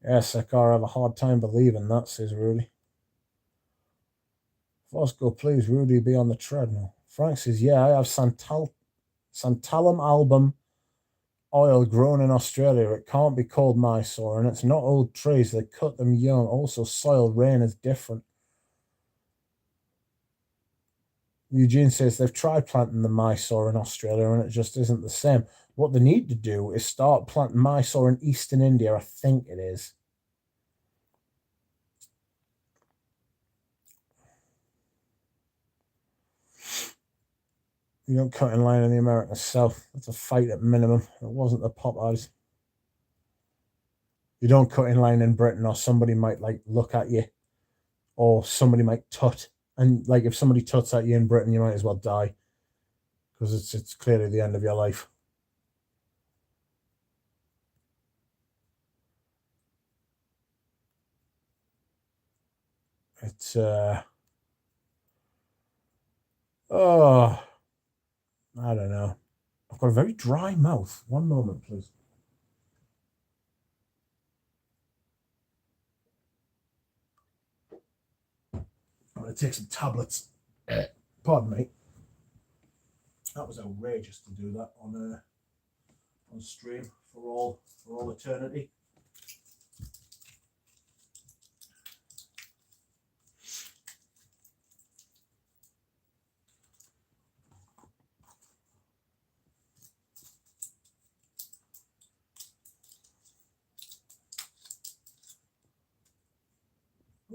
Yes, I have a hard time believing that, says Rudy. Fosco, please, Rudy, be on the treadmill. Frank says, yeah, I have Santalum album oil grown in Australia. It can't be called Mysore, and it's not old trees. They cut them young. Also, soil rain is different. Eugene says they've tried planting the Mysore in Australia, and it just isn't the same. What they need to do is start planting Mysore in eastern India, I think it is. You don't cut in line in the American South. That's a fight at minimum. It wasn't the Popeyes. You don't cut in line in Britain, or somebody might like look at you, or somebody might tut. And like if somebody tuts at you in Britain, you might as well die, because it's clearly the end of your life. It's oh, I don't know. I've got a very dry mouth. One moment, please. I'm going to take some tablets. Pardon me. That was outrageous to do that on stream for all eternity.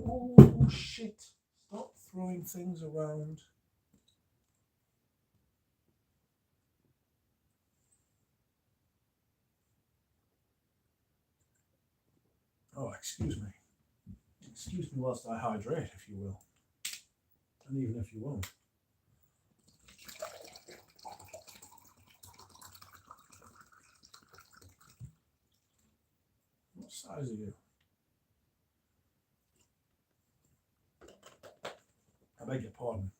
Oh shit! Stop throwing things around. Oh, excuse me. Excuse me whilst I hydrate, if you will. And even if you won't. What size are you? I beg your pardon.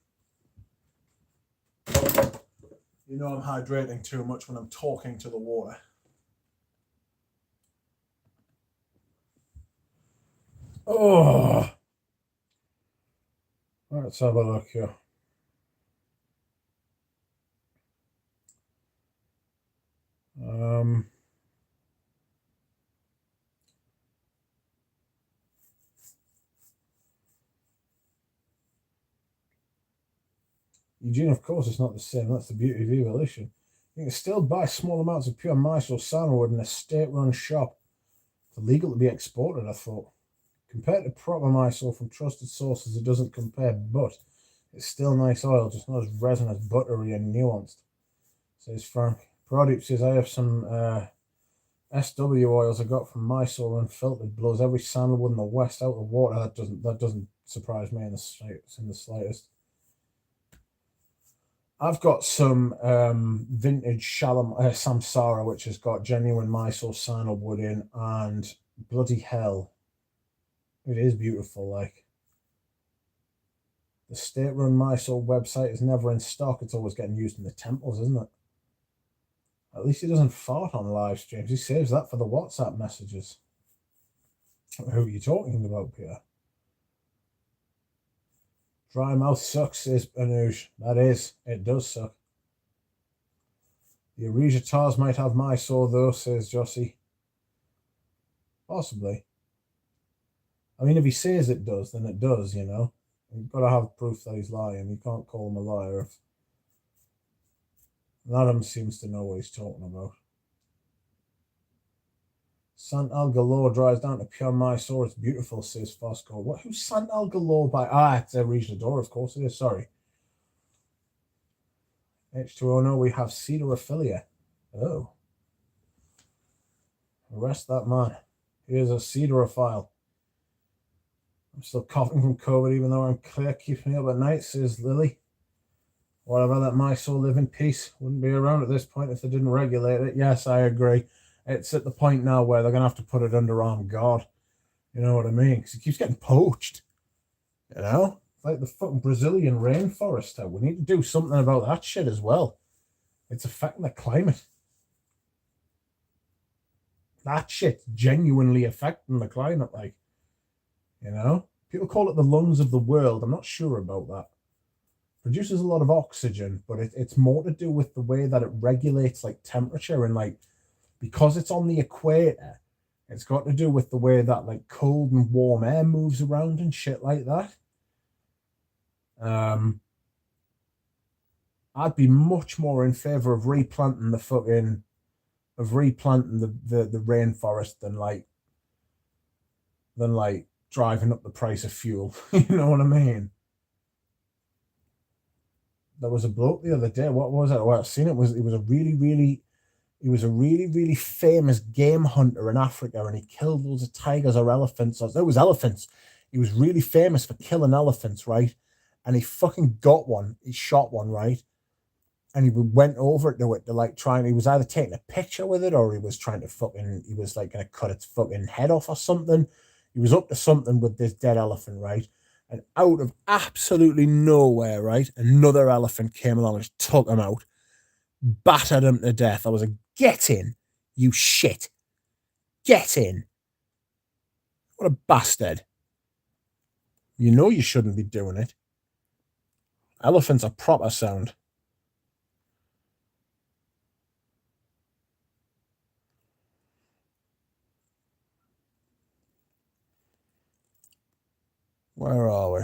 You know I'm hydrating too much when I'm talking to the water. Oh! Let's have a look here. Eugene, of course, it's not the same. That's the beauty of evolution. You can still buy small amounts of pure Mysore sandalwood in a state-run shop. It's illegal to be exported, I thought. Compared to proper Mysore from trusted sources, it doesn't compare, but it's still nice oil, just not as resinous, buttery, and nuanced, says Frank. Pradeep says, I have some SW oils I got from Mysore unfiltered. Blows every sandalwood in the West out of the water. That doesn't surprise me in the slightest. I've got some vintage Samsara, which has got genuine Mysore sandalwood in, and bloody hell, it is beautiful. Like, the state-run Mysore website is never in stock. It's always getting used in the temples, isn't it? At least he doesn't fart on live streams. He saves that for the WhatsApp messages. Who are you talking about, Peter? Dry mouth sucks, says Anuj. It does suck. The Arija Tars might have Mysore, though, says Jossie. Possibly. I mean, if he says it does, then it does, you know. You've got to have proof that he's lying. You can't call him a liar if none of them seems to know what he's talking about. Santal Galore dries down to pure Mysore. It's beautiful, says Fosco. What? Who's Santal Galore by? Ah, it's a Regina Door, of course it is. Sorry. H2O, no, we have Cedarophilia. Oh. Arrest that man. Here's a Cedarophile. I'm still coughing from COVID, even though I'm clear. Keeps me up at night, says Lily. Whatever, let my soul live in peace. Wouldn't be around at this point if they didn't regulate it. Yes, I agree. It's at the point now where they're going to have to put it under armed guard. You know what I mean? Because it keeps getting poached. You know? Like the fucking Brazilian rainforest. We need to do something about that shit as well. It's affecting the climate. That shit's genuinely affecting the climate, like, you know? People call it the lungs of the world. I'm not sure about that. Produces a lot of oxygen, but it's more to do with the way that it regulates, like, temperature and, like, because it's on the equator, it's got to do with the way that, like, cold and warm air moves around and shit like that. I'd be much more in favor of replanting the rainforest than driving up the price of fuel. You know what I mean? There was a bloke the other day. What was it? Oh, I've seen it. It was a really, really famous game hunter in Africa, and he killed loads of tigers or elephants. It was elephants. He was really famous for killing elephants, right? And he fucking got one. He shot one, right? And he went over to it to like try and he was either taking a picture with it or he was trying to he was like going to cut its fucking head off or something. He was up to something with this dead elephant, right? And out of absolutely nowhere, right, another elephant came along and just took him out, battered him to death. I was like, get in, you shit. Get in. What a bastard. You know you shouldn't be doing it. Elephants are proper sound. Where are we?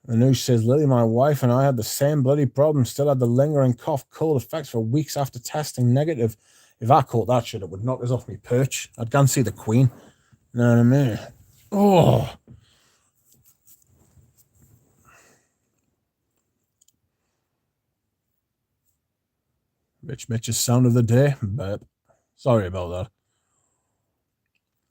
The news says, Lily, my wife, and I had the same bloody problem. Still had the lingering cough, cold effects for weeks after testing negative. If I caught that shit, it would knock us off my perch. I'd go and see the Queen. You know what I mean? Oh. Rich Mitch's sound of the day. But sorry about that.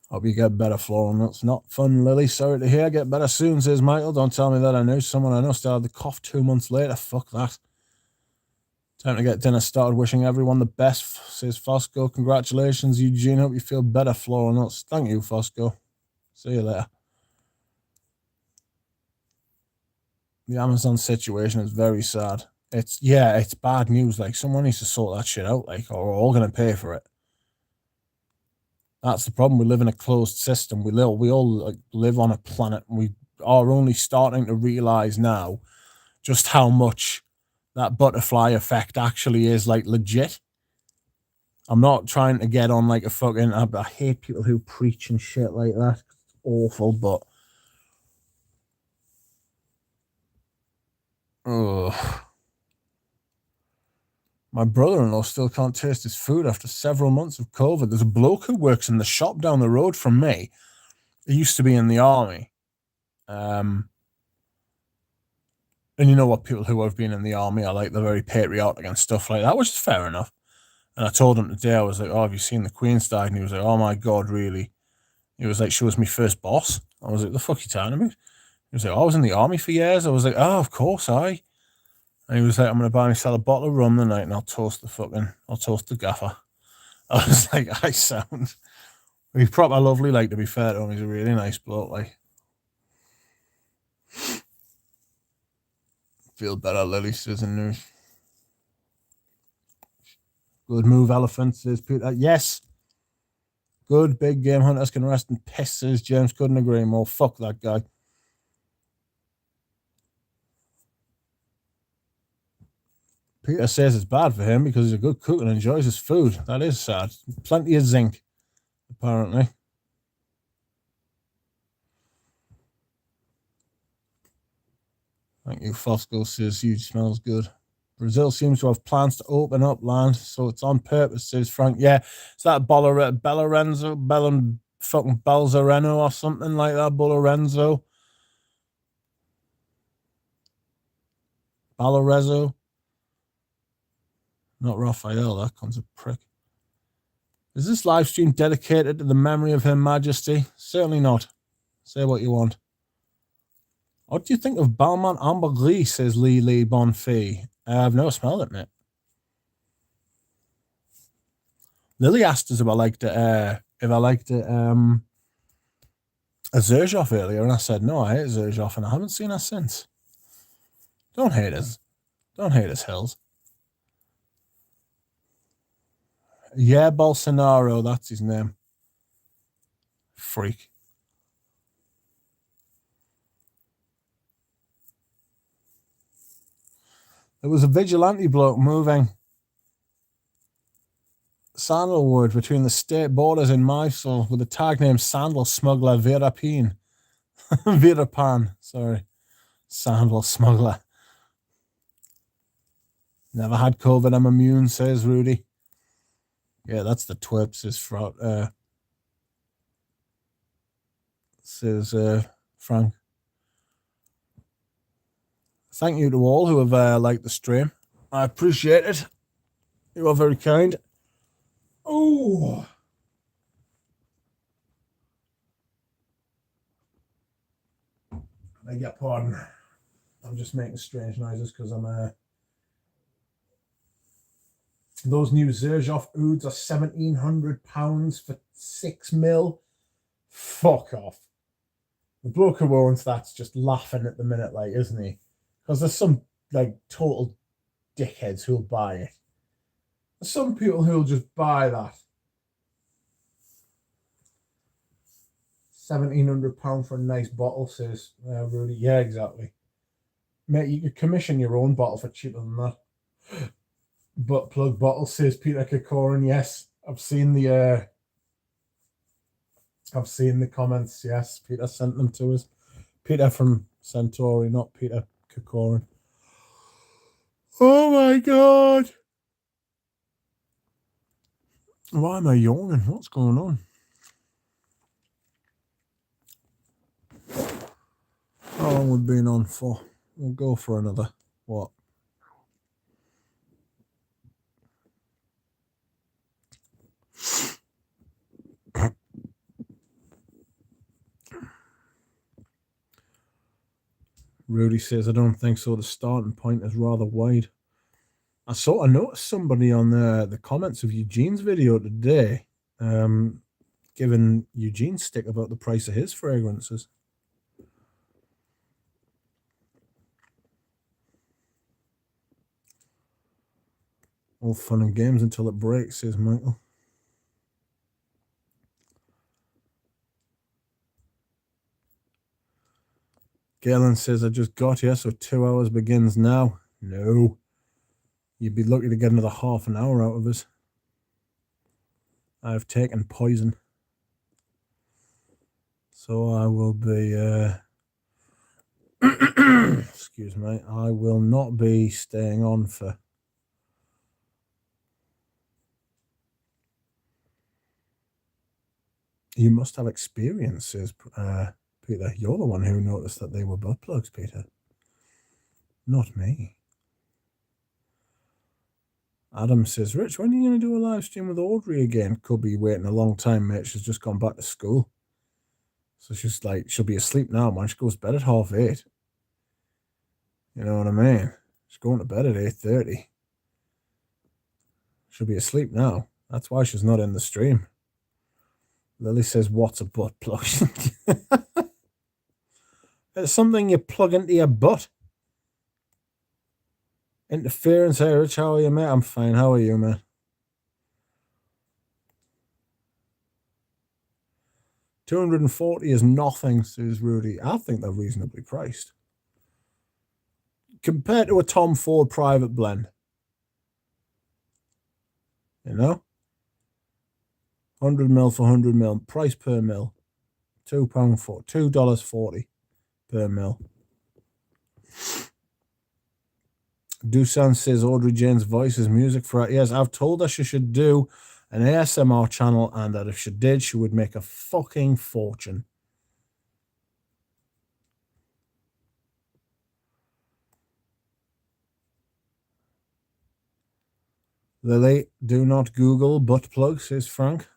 Hope you get better, Flora. That's not fun, Lily. Sorry to hear. Get better soon, says Michael. Don't tell me that I knew someone I know still had the cough 2 months later. Fuck that. Time to get dinner started. Wishing everyone the best, says Fosco. Congratulations, Eugene. Hope you feel better, Flora. Nuts. Thank you, Fosco. See you later. The Amazon situation is very sad. It's bad news. Like, someone needs to sort that shit out, like, or we're all going to pay for it. That's the problem. We live in a closed system. We all live on a planet, and we are only starting to realize now just how much that butterfly effect actually is, like, legit. I'm not trying to get on like a fucking. I hate people who preach and shit like that. It's awful, but. Ugh. My brother-in-law still can't taste his food after several months of COVID. There's a bloke who works in the shop down the road from me. He used to be in the army. And you know what, people who have been in the army are like, they're very patriotic and stuff like that, which is fair enough. And I told him today, I was like, oh, have you seen the Queen's died? And he was like, oh my God, really? He was like, she was my first boss. I was like, the fuck are you talking about? He was like, oh, I was in the army for years. I was like, oh, of course, aye. And he was like, I'm going to buy myself a bottle of rum tonight and I'll toast the gaffer. I was like, I sound. He's proper lovely, like, to be fair to him. He's a really nice bloke, like. Feel better, Lily, says in news. Good move, elephant, says Peter. Yes. Good, big game hunters can rest in piss, says James. Couldn't agree more. Fuck that guy. Peter says it's bad for him because he's a good cook and enjoys his food. That is sad. Plenty of zinc. apparently. Thank you. Fosco says huge smells good. Brazil seems to have plans to open up land, so it's on purpose, says Frank. Yeah, it's that fucking Balzareno or something like that. Bolorenzo. Balorezzo. Not Raphael, that comes a prick. Is this live stream dedicated to the memory of Her Majesty? Certainly not. Say what you want. What do you think of Balmain Ambergris, says Lee Bonfee? I've never smelled it, mate. Lily asked us if I liked it, a Xerjoff earlier, and I said, no, I hate Xerjoff, and I haven't seen her since. Don't hate us. Don't hate us, Hills. Yeah, Bolsonaro, that's his name. Freak. There was a vigilante bloke moving sandalwood between the state borders in Mysore with a tag named Sandal Smuggler Veerapan. Veerapan, sorry. Sandal Smuggler. Never had COVID, I'm immune, says Rudy. Yeah, that's the twerp, says Frank. Thank you to all who have liked the stream. I appreciate it. You are very kind. Oh. I get pardon. I'm just making strange noises because I'm those new Xerjoff Ouds are £1,700 for 6 mil. Fuck off. The bloke who owns that's just laughing at the minute, like, isn't he? Because there's some like total dickheads who'll buy it. There's some people who'll just buy that. £1,700 for a nice bottle, says Rudy. Yeah, exactly. Mate, you could commission your own bottle for cheaper than that. Butt plug bottle, says Peter Kokorin. Yes, I've seen the comments. Yes, Peter sent them to us. Peter from Centauri, not Peter Kokorin. Oh my god! Why am I yawning? What's going on? How long we've been on for? We'll go for another. What? Rudy says, I don't think so. The starting point is rather wide. I sort of noticed somebody on the comments of Eugene's video today giving Eugene stick about the price of his fragrances. All fun and games until it breaks, says Michael. Galen says, I just got here, so 2 hours begins now. No. You'd be lucky to get another half an hour out of us. I've taken poison. So I will be... excuse me. I will not be staying on for... You must have experience, says Peter. You're the one who noticed that they were butt plugs, Peter. Not me. Adam says, Rich, when are you going to do a live stream with Audrey again? Could be waiting a long time, mate. She's just gone back to school. So she's like, she'll be asleep now, man. She goes to bed at 8:30. You know what I mean? She's going to bed at 8:30. She'll be asleep now. That's why she's not in the stream. Lily says, what's a butt plug? It's something you plug into your butt. Interference. Hey, Rich, how are you, mate? I'm fine. How are you, man? $240 is nothing, says Rudy. I think they're reasonably priced. Compared to a Tom Ford private blend. You know? 100 mil for 100 mil. Price per mil. $2.40 per mil. Dusan says Audrey Jane's voice is music for her. Yes, I've told her she should do an ASMR channel and that if she did, she would make a fucking fortune. Lily, do not Google butt plug, says Frank.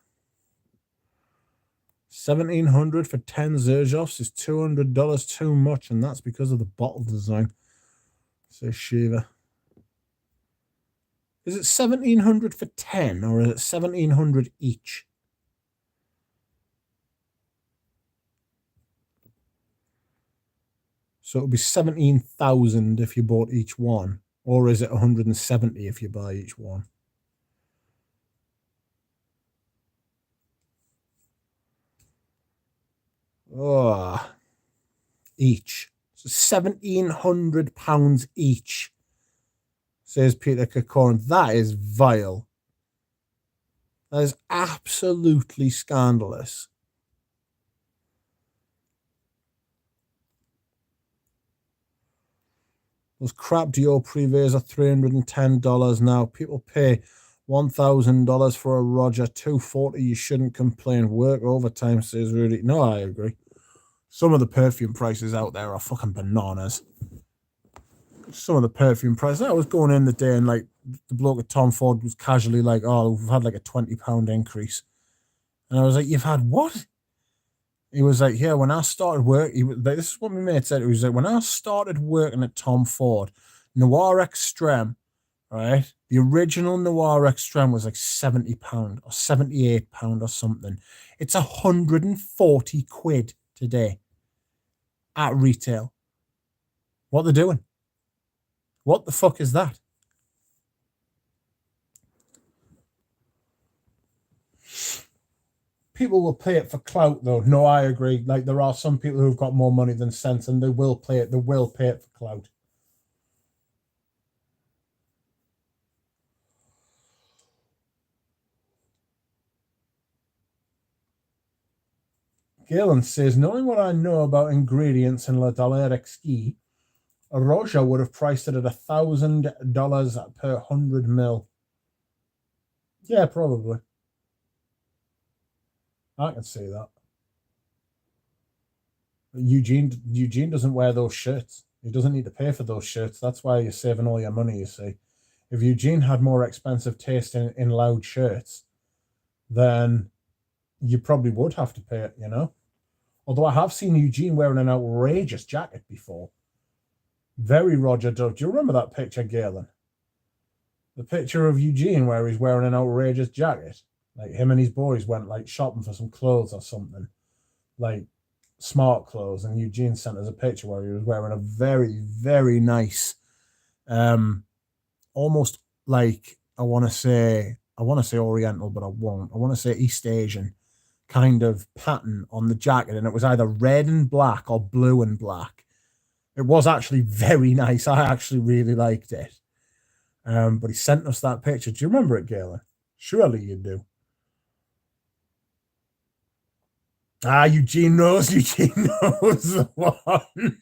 1,700 for 10 Zerjoffs is $200 too much, and that's because of the bottle design, says Shiva. Is it 1,700 for 10, or is it 1,700 each? So it would be 17,000 if you bought each one, or is it 170 if you buy each one? Oh, each. So £1,700 each, says Peter Cacorn. That is vile. That is absolutely scandalous. Those crap Dior Privés are $310 now. People pay $1,000 for a Roger, $240. You shouldn't complain. Work overtime, says Rudy. No, I agree. Some of the perfume prices out there are fucking bananas. Some of the perfume prices. I was going in the day and like the bloke at Tom Ford was casually like, "Oh, we've had like a £20 increase," and I was like, "You've had what?" He was like, "Yeah, when I started work," he was like, "This is what my mate said." He was like, "When I started working at Tom Ford, Noir Extreme, right? The original Noir Extreme was like £70 or £78 or something. It's 140 quid today at retail. What they're doing? What the fuck is that?" People will pay it for clout, though. No, I agree. Like there are some people who've got more money than sense, and they will pay it. They will pay it for clout. Galen says, knowing what I know about ingredients in La Dollar Exquis, Roja would have priced it at $1,000 per 100 mil. Yeah, probably. I can see that. Eugene doesn't wear those shirts. He doesn't need to pay for those shirts. That's why you're saving all your money, you see. If Eugene had more expensive taste in loud shirts, then you probably would have to pay it, you know? Although I have seen Eugene wearing an outrageous jacket before. Very Roger Dove. Do you remember that picture, Galen? The picture of Eugene where he's wearing an outrageous jacket. Like him and his boys went like shopping for some clothes or something. Like smart clothes. And Eugene sent us a picture where he was wearing a very, very nice, almost like I want to say Oriental, but I won't. I want to say East Asian kind of pattern on the jacket, and it was either red and black or blue and black. It was actually very nice. I actually really liked it. But he sent us that picture. Do you remember it, Galen? Surely you do. Ah, Eugene knows. Eugene knows the one.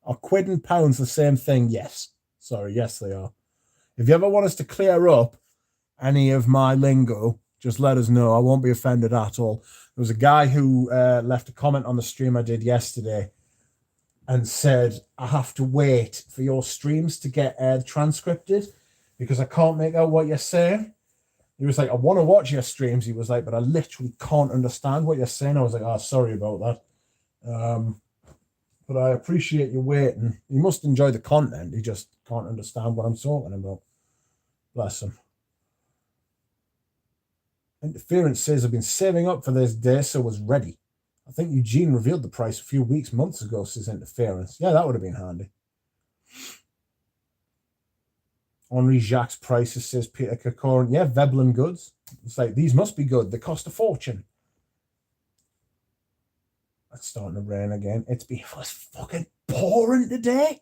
Are quid and pounds the same thing? Yes. Sorry, yes, they are. If you ever want us to clear up any of my lingo, just let us know. I won't be offended at all. There was a guy who left a comment on the stream I did yesterday and said, I have to wait for your streams to get transcripted because I can't make out what you're saying. He was like, I want to watch your streams. He was like, but I literally can't understand what you're saying. I was like, oh, sorry about that. But I appreciate you waiting. He must enjoy the content. He just can't understand what I'm talking about. Bless him. Interference says, I've been saving up for this day, so was ready. I think Eugene revealed the price a few months ago, says Interference. Yeah, that would have been handy. Henri Jacques prices, says Peter Cacorn. Yeah, Veblen goods. It's like, these must be good. They cost a fortune. It's starting to rain again. It's fucking pouring today.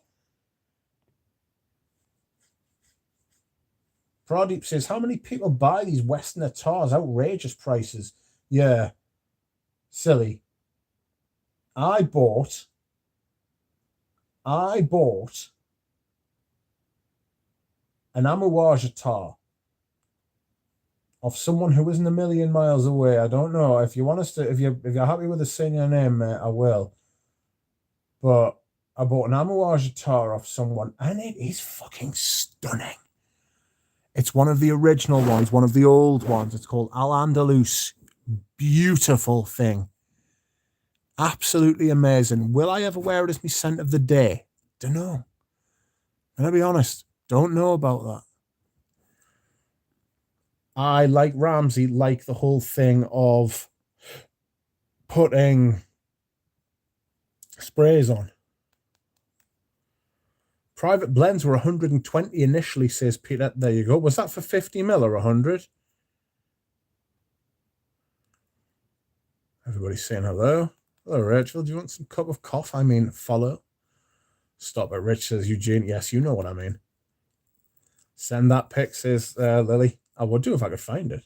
Pradeep says, how many people buy these Western Atars? Outrageous prices. Yeah. Silly. I bought an Amouage Atar of someone who isn't a million miles away. I don't know. If you want us to, if you're happy with us saying your name, mate, I will. But I bought an Amouage Atar off someone, and it is fucking stunning. It's one of the original ones, one of the old ones. It's called Al Andalus. Beautiful thing. Absolutely amazing. Will I ever wear it as my scent of the day? Don't know. And I'll be honest, don't know about that. I, like Ramsey, like the whole thing of putting sprays on. Private blends were 120 initially, says Peter. There you go. Was that for 50 mil or 100? Everybody's saying hello. Hello, Rachel. Do you want some cup of coffee? I mean, follow. Stop it. Rich says, Eugene. Yes, you know what I mean. Send that pic, says Lily. I would do if I could find it.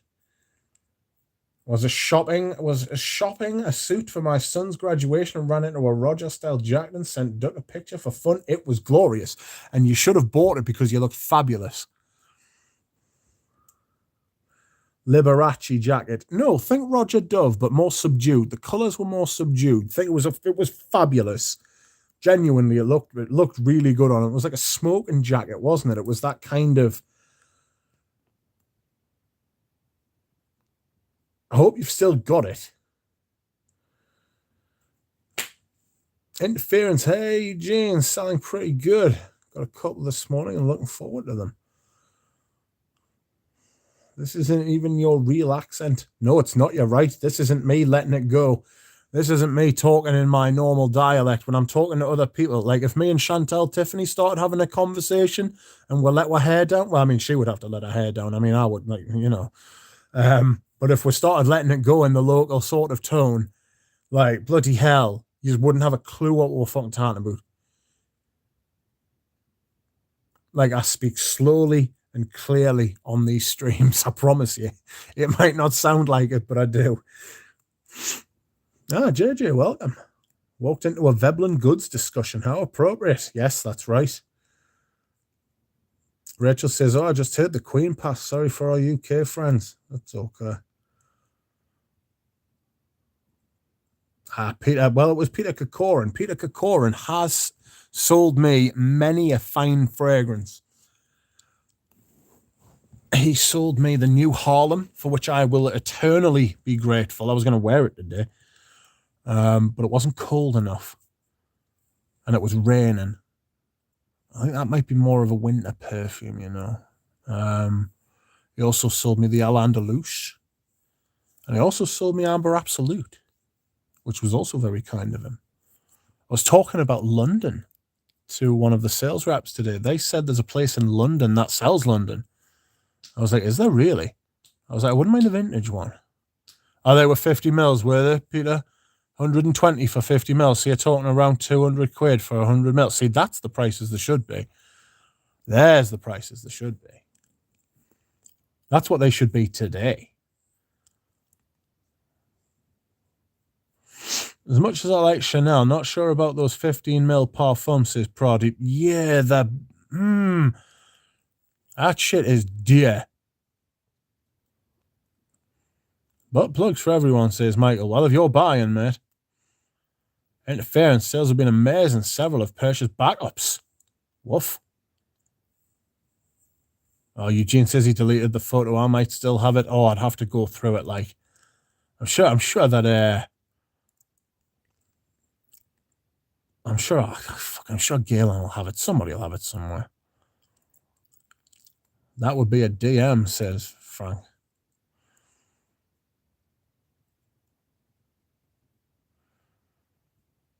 Was shopping a suit for my son's graduation and ran into a Roger-style jacket and sent Duck a picture for fun. It was glorious. And you should have bought it because you looked fabulous. Liberace jacket. No, think Roger Dove, but more subdued. The colours were more subdued. Think it was fabulous. Genuinely, it looked really good on it. It was like a smoking jacket, wasn't it? It was that kind of. I hope you've still got it. Interference. Hey, Gene, selling pretty good. Got a couple this morning and looking forward to them. This isn't even your real accent. No, it's not. You're right. This isn't me letting it go. This isn't me talking in my normal dialect when I'm talking to other people. Like if me and Chantal Tiffany started having a conversation and we'll let our hair down. Well, I mean, she would have to let her hair down. I mean, I would, like, you know. But if we started letting it go in the local sort of tone, like, bloody hell, you just wouldn't have a clue what we're fucking talking about. Like, I speak slowly and clearly on these streams, I promise you. It might not sound like it, but I do. Ah, JJ, welcome. Walked into a Veblen goods discussion. How appropriate. Yes, that's right. Rachel says, oh, I just heard the Queen pass. Sorry for our UK friends. That's okay. Peter, well, it was Peter Kokorin. Peter Kokorin has sold me many a fine fragrance. He sold me the new Harlem, for which I will eternally be grateful. I was going to wear it today, but it wasn't cold enough, and it was raining. I think that might be more of a winter perfume, you know. He also sold me the Al Andalus, and he also sold me Amber Absolute, which was also very kind of him. I was talking about London to one of the sales reps today. They said there's a place in London that sells London. I was like, is there really? I was like, I wouldn't mind a vintage one. Oh, they were 50 mils, were they, Peter? 120 for 50 mils. So you're talking around 200 quid for 100 mils. See, that's the prices they should be. There's the prices they should be. That's what they should be today. As much as I like Chanel, not sure about those 15 mil parfums, says Pradeep. Yeah, that shit is dear. But plugs for everyone, says Michael. Well, if you're buying, mate. Interference sales have been amazing. Several have purchased backups. Woof. Oh, Eugene says he deleted the photo. I might still have it. Oh, I'd have to go through it. Like, I'm sure that I'm sure Galen will have it. Somebody will have it somewhere. That would be a DM, says Frank.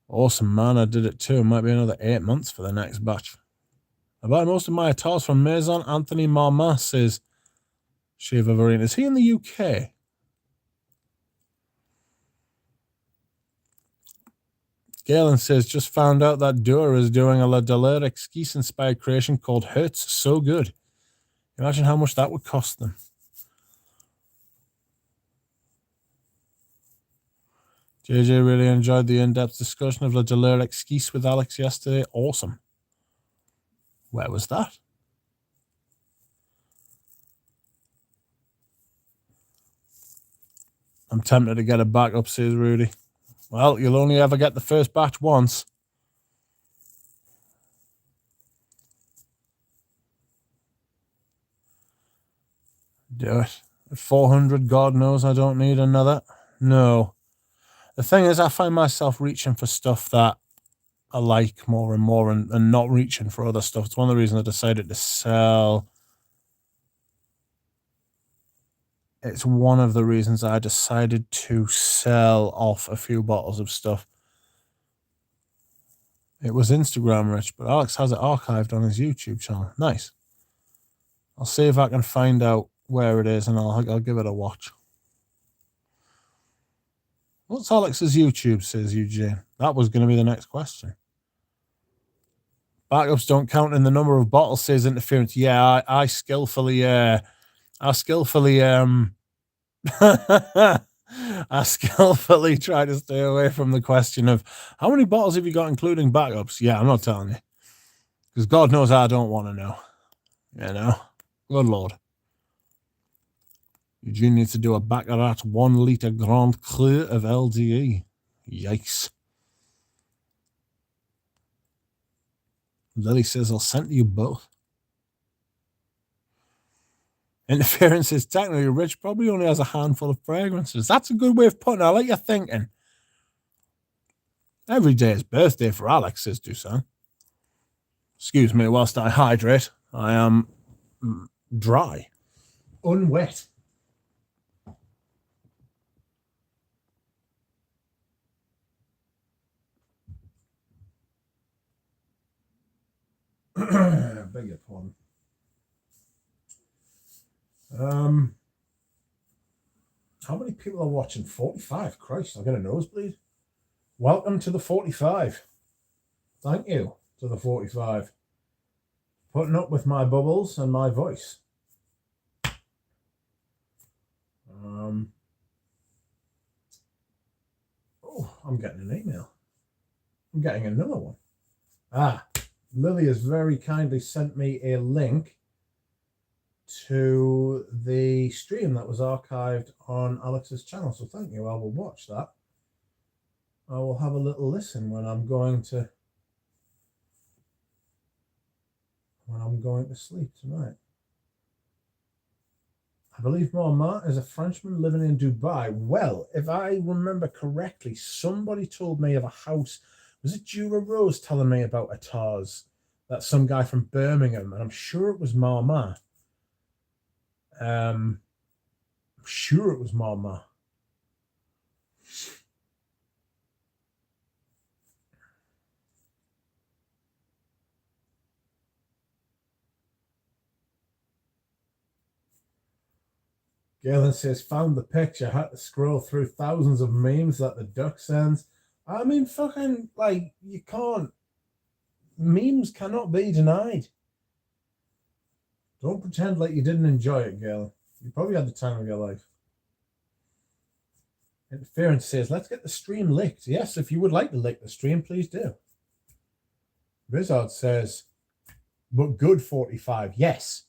Awesome, man. I did it too. Might be another 8 months for the next batch. I buy most of my Atars from Maison. Anthony Marma, says Shiva Varine. Is he in the UK? Galen says, just found out that Dura is doing a La Dollar Esquisse inspired creation called Hurts So Good. Imagine how much that would cost them. JJ really enjoyed the in-depth discussion of the Delire Esquisse with Alex yesterday. Awesome. Where was that? I'm tempted to get a backup, says Rudy. Well, you'll only ever get the first batch once. Do it. At 400, God knows I don't need another. No. The thing is, I find myself reaching for stuff that I like more and more and not reaching for other stuff. It's one of the reasons I decided to sell. It's one of the reasons I decided to sell off a few bottles of stuff. It was Instagram rich, but Alex has it archived on his YouTube channel. Nice. I'll see if I can find out where it is, and I'll give it a watch. What's Alex's YouTube, says Eugene. That was going to be the next question. Backups don't count in the number of bottles, says Interference. Yeah, I skillfully I skillfully try to stay away from the question of how many bottles have you got including backups. Yeah, I'm not telling you, because God knows I don't want to know. You know, good Lord. Eugene needs to do a Baccarat 1 litre Grand Cru of LDE. Yikes. Lily says, I'll send you both. Interference is technically rich, probably only has a handful of fragrances. That's a good way of putting it. I like your thinking. Every day is birthday for Alex, says Dusan. Excuse me whilst I hydrate. I am dry. Unwet. Beg your pardon. How many people are watching? 45. Christ, I got a nosebleed. Welcome to the 45. Thank you to the 45. Putting up with my bubbles and my voice. Oh, I'm getting an email. I'm getting another one. Lily has very kindly sent me a link to the stream that was archived on Alex's channel. So thank you. I will watch that. I will have a little listen when I'm going to sleep tonight. I believe Mama is a Frenchman living in Dubai. Well, if I remember correctly, somebody told me of a house. Was it Jura Rose telling me about a Tars? That's some guy from Birmingham, and I'm sure it was Mama. I'm sure it was Mama. Galen says, found the picture, had to scroll through thousands of memes that the duck sends. I mean, fucking, like, you can't. Memes cannot be denied. Don't pretend like you didn't enjoy it, Galen. You probably had the time of your life. Interference says, let's get the stream licked. Yes, if you would like to lick the stream, please do. Rizard says, but good 45. Yes.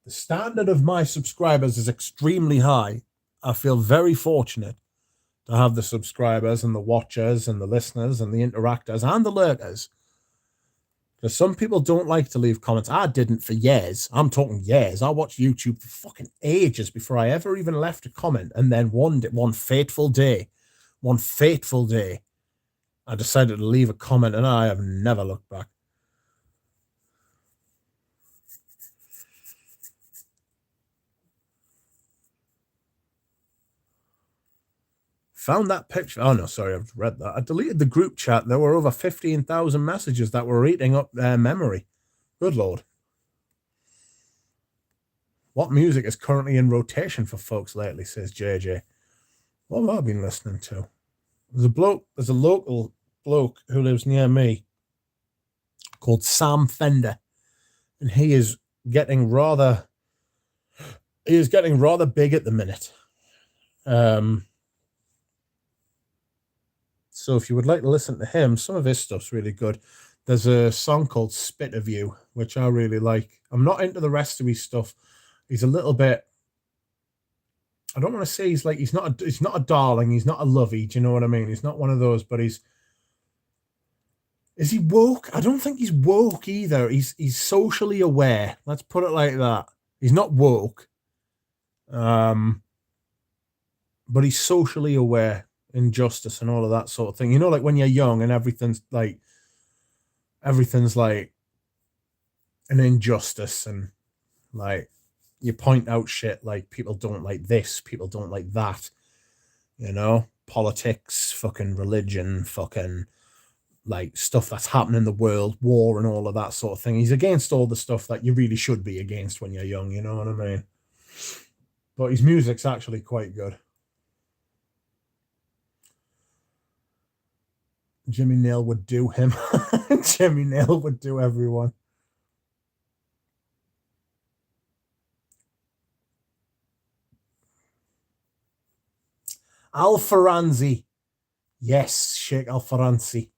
The standard of my subscribers is extremely high. I feel very fortunate to have the subscribers and the watchers and the listeners and the interactors and the lurkers. Because some people don't like to leave comments. I didn't for years. I'm talking years. I watched YouTube for fucking ages before I ever even left a comment. And then one fateful day, I decided to leave a comment, and I have never looked back. Found that picture. Oh, no, sorry, I've read that. I deleted the group chat. There were over 15,000 messages that were eating up their memory. Good Lord. What music is currently in rotation for folks lately, says JJ. What have I been listening to? There's a local bloke who lives near me called Sam Fender, and he is getting rather He is getting rather big at the minute. So if you would like to listen to him, some of his stuff's really good. There's a song called Spit of You, which I really like. I'm not into the rest of his stuff. He's a little bit, I don't want to say he's not a darling, he's not a lovey, do you know what I mean? He's not one of those, but is he woke? I don't think he's woke either. He's socially aware. Let's put it like that. He's not woke. But he's socially aware, injustice and all of that sort of thing. You know, like when you're young and everything's like an injustice, and like you point out shit like people don't like this, people don't like that, you know, politics, fucking religion, fucking like stuff that's happening in the world, war and all of that sort of thing. He's against all the stuff that you really should be against when you're young, you know what I mean? But his music's actually quite good. Jimmy Nail would do him. Jimmy Nail would do everyone. Alfaranzi. Yes, Sheikh Alfaranzi.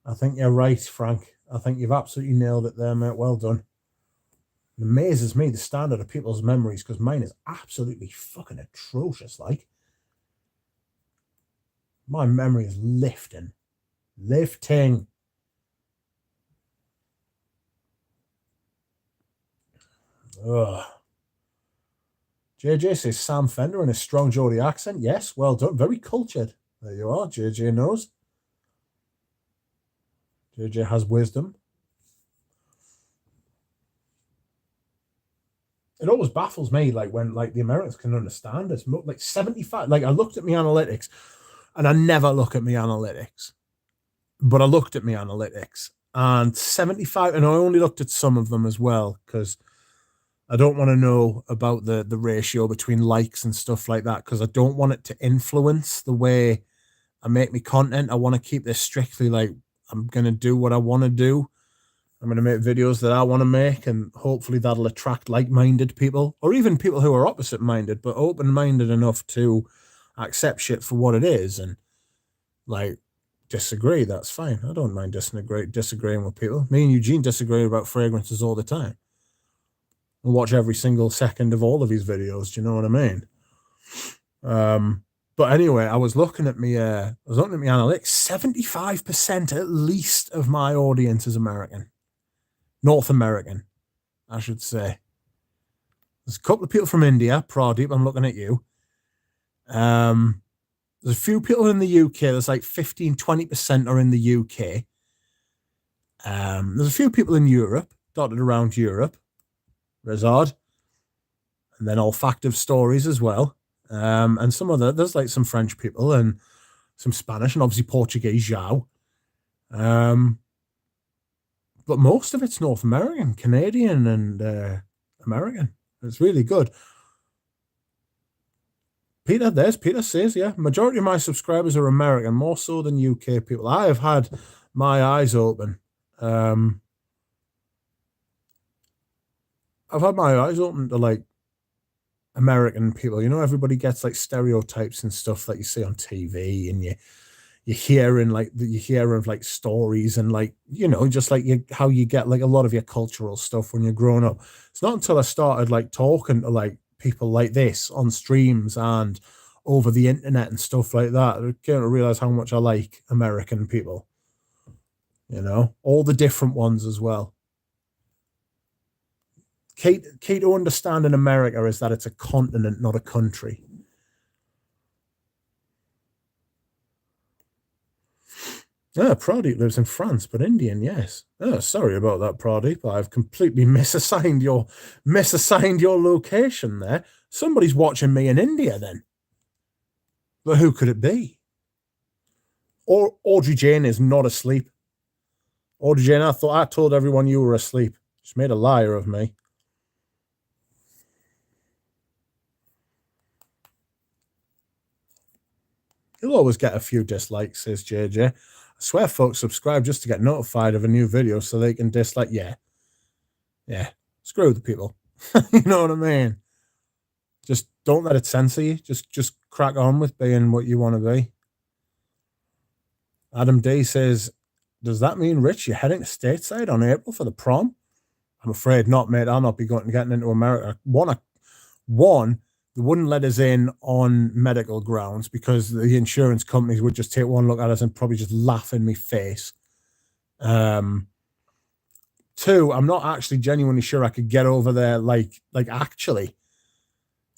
I think you're right, Frank. I think you've absolutely nailed it there, mate. Well done. It amazes me the standard of people's memories, because mine is absolutely fucking atrocious. Like, my memory is lifting. Ugh. JJ says Sam Fender in a strong Geordie accent. Yes, well done. Very cultured. There you are. JJ knows. JJ has wisdom. It always baffles me, like when like the Americans can understand us. Like 75. Like I looked at my analytics, and I never look at my analytics, but I looked at my analytics, and 75, and I only looked at some of them as well, because I don't want to know about the ratio between likes and stuff like that, because I don't want it to influence the way I make my content. I want to keep this strictly like I'm going to do what I want to do. I'm going to make videos that I want to make, and hopefully that'll attract like-minded people, or even people who are opposite-minded, but open-minded enough to accept shit for what it is, and like disagree. That's fine. I don't mind disagreeing with people. Me and Eugene disagree about fragrances all the time. I watch every single second of all of his videos. Do you know what I mean? But anyway, I was looking at my analytics. 75% at least of my audience is American. North American, I should say. There's a couple of people from India. Pradeep, I'm looking at you. There's a few people in the UK. There's like 15, 20% are in the UK. There's a few people in Europe, dotted around Europe. Rizard. And then olfactive stories as well. And some other, there's like some French people and some Spanish and obviously Portuguese, Zhao. But most of it's North American, Canadian, and American. It's really good. Peter says, yeah, majority of my subscribers are American, more so than UK people. I have had my eyes open. I've had my eyes open to like American people. You know, everybody gets like stereotypes and stuff that you see on TV, and you hear of like stories, and like, you know, just like how you get like a lot of your cultural stuff when you're growing up. It's not until I started like talking to like people like this on streams and over the internet and stuff like that, I came to realize how much I like American people. You know, all the different ones as well. Key to understand in America is that it's a continent, not a country. Yeah, Pradeep lives in France, but Indian, yes. Oh, sorry about that, Pradeep. I've completely misassigned your location there. Somebody's watching me in India then. But who could it be? Or Audrey Jane is not asleep. Audrey Jane, I told everyone you were asleep. She made a liar of me. You'll always get a few dislikes, says JJ. I swear folks subscribe just to get notified of a new video so they can dislike. Yeah. Screw the people. You know what I mean? Just don't let it censor you. Just crack on with being what you want to be. Adam D says, does that mean, Rich, you're heading to stateside on April for the prom? I'm afraid not, mate. I'll not be getting into America. One, they wouldn't let us in on medical grounds because the insurance companies would just take one look at us and probably just laugh in my face. Two, I'm not actually genuinely sure I could get over there, like actually.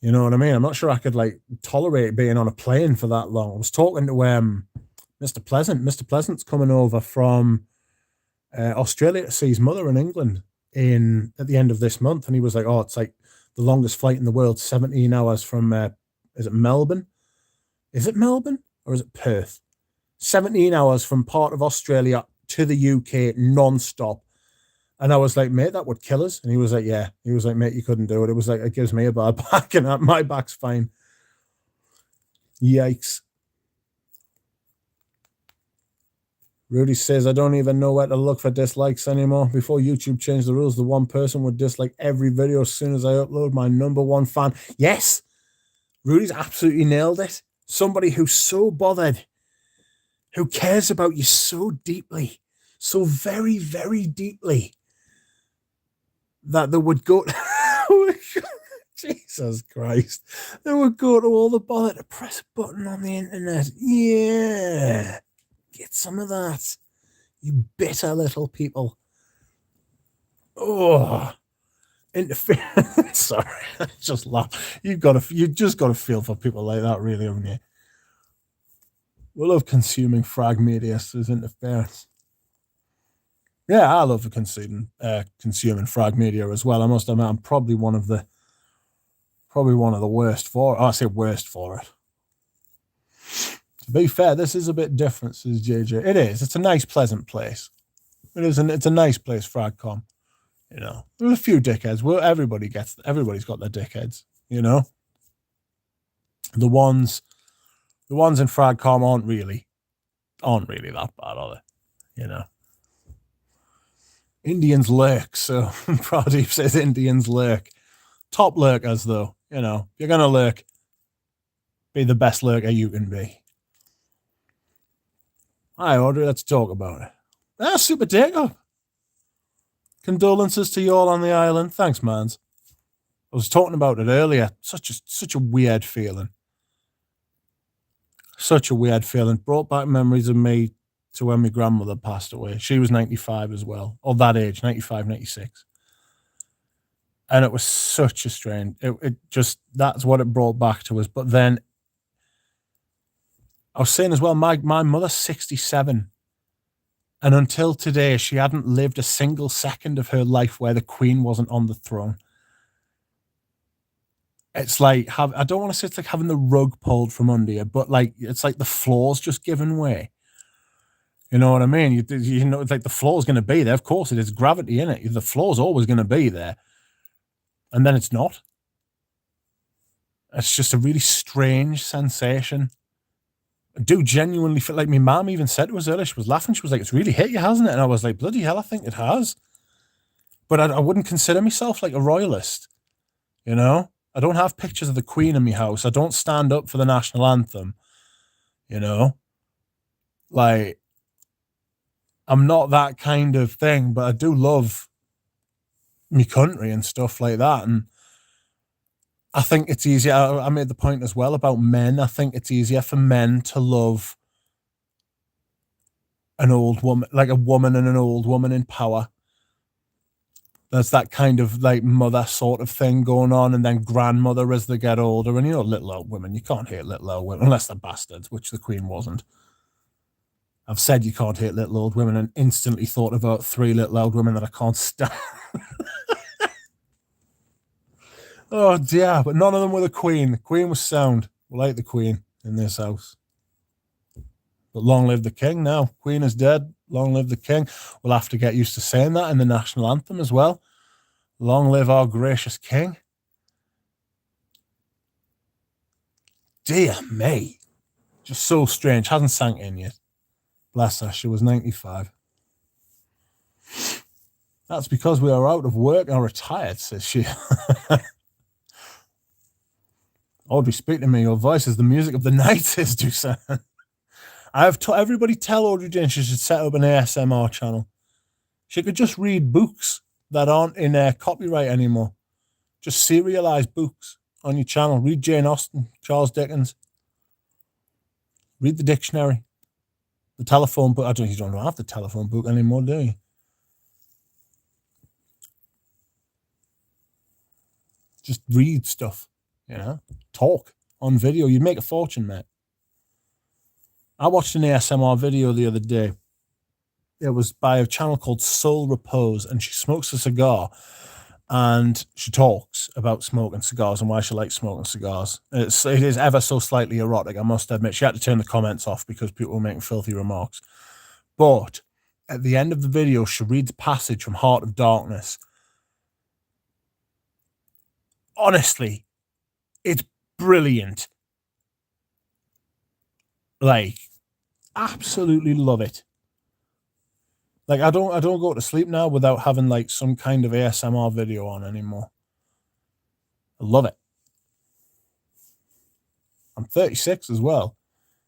You know what I mean? I'm not sure I could like tolerate being on a plane for that long. I was talking to Mr. Pleasant. Mr. Pleasant's coming over from Australia to see his mother in England at the end of this month, and he was like, "Oh, it's like the longest flight in the world, 17 hours from is it Melbourne? Is it Melbourne or is it Perth? 17 hours from part of Australia to the UK non-stop." And I was like, "Mate, that would kill us." And he was like, "Yeah." He was like, "Mate, you couldn't do it." It was like, it gives me a bad back, and my back's fine. Yikes. Rudy says, I don't even know where to look for dislikes anymore. Before YouTube changed the rules, the one person would dislike every video as soon as I upload. My number one fan. Yes, Rudy's absolutely nailed it. Somebody who's so bothered, who cares about you so deeply, so very, very deeply, that they would go... Jesus Christ. They would go to all the bother to press a button on the internet. Yeah. Get some of that, you bitter little people. Oh, interference. Sorry, I just laugh. You just got to feel for people like that, really, haven't you? We love consuming frag media as interference. Yeah, I love consuming frag media as well. I must admit, I'm probably one of the worst for it. Oh, I say worst for it. To be fair, this is a bit different, says JJ. It is. It's a nice, pleasant place. It's a nice place, Fragcom. You know, there's a few dickheads. Well, everybody's got their dickheads. You know, the ones in Fragcom aren't really that bad, are they? You know, Indians lurk. So Pradeep says Indians lurk. Top lurkers, though. You know, if you're gonna lurk, be the best lurker you can be. Hi, Audrey, let's talk about it. Super Jacob. Condolences to you all on the island. Thanks, mans. I was talking about it earlier. Such a weird feeling. Such a weird feeling. Brought back memories of me to when my grandmother passed away. She was 95 as well. Or that age, 95, 96. And it was such a strange... It just... That's what it brought back to us. But then... I was saying as well, my mother's 67. And until today, she hadn't lived a single second of her life where the Queen wasn't on the throne. It's like... I don't want to say it's like having the rug pulled from under you, but like it's like the floor's just given way. You know what I mean? You know, it's like the floor's going to be there. Of course it is. Gravity in it. The floor's always going to be there. And then it's not. It's just a really strange sensation. I do genuinely feel like my mom even said to us earlier, she was laughing. She was like, it's really hit you, hasn't it? And I was like, bloody hell, I think it has. But I wouldn't consider myself like a royalist. You know? I don't have pictures of the Queen in my house. I don't stand up for the national anthem. You know? Like, I'm not that kind of thing, but I do love my country and stuff like that. And I think it's easier. I made the point as well about men. I think it's easier for men to love an old woman, like a woman and an old woman in power. There's that kind of like mother sort of thing going on, and then grandmother as they get older. And you know, little old women, you can't hate little old women unless they're bastards, which the Queen wasn't. I've said you can't hate little old women and instantly thought about 3 little old women that I can't stand. Oh dear, but none of them were the Queen. The Queen was sound. We like the Queen in this house. But long live the King now. Queen is dead. Long live the King. We'll have to get used to saying that in the national anthem as well. Long live our gracious King. Dear me. Just so strange. Hasn't sank in yet. Bless her. She was 95. That's because we are out of work and retired, says she. Audrey, speak to me. Your voice is the music of the night, says Dusan. I have told everybody, tell Audrey Jane she should set up an ASMR channel. She could just read books that aren't in copyright anymore. Just serialized books on your channel. Read Jane Austen, Charles Dickens. Read the dictionary. The telephone book. I don't. You don't have the telephone book anymore, do you? Just read stuff. You know, talk on video. You'd make a fortune, mate. I watched an ASMR video the other day. It was by a channel called Soul Repose, and she smokes a cigar, and she talks about smoking cigars and why she likes smoking cigars. It is ever so slightly erotic, I must admit. She had to turn the comments off because people were making filthy remarks. But at the end of the video, she reads a passage from Heart of Darkness. Honestly, it's brilliant. Like, absolutely love it. Like, I don't go to sleep now without having like some kind of ASMR video on anymore. I love it. I'm 36 as well.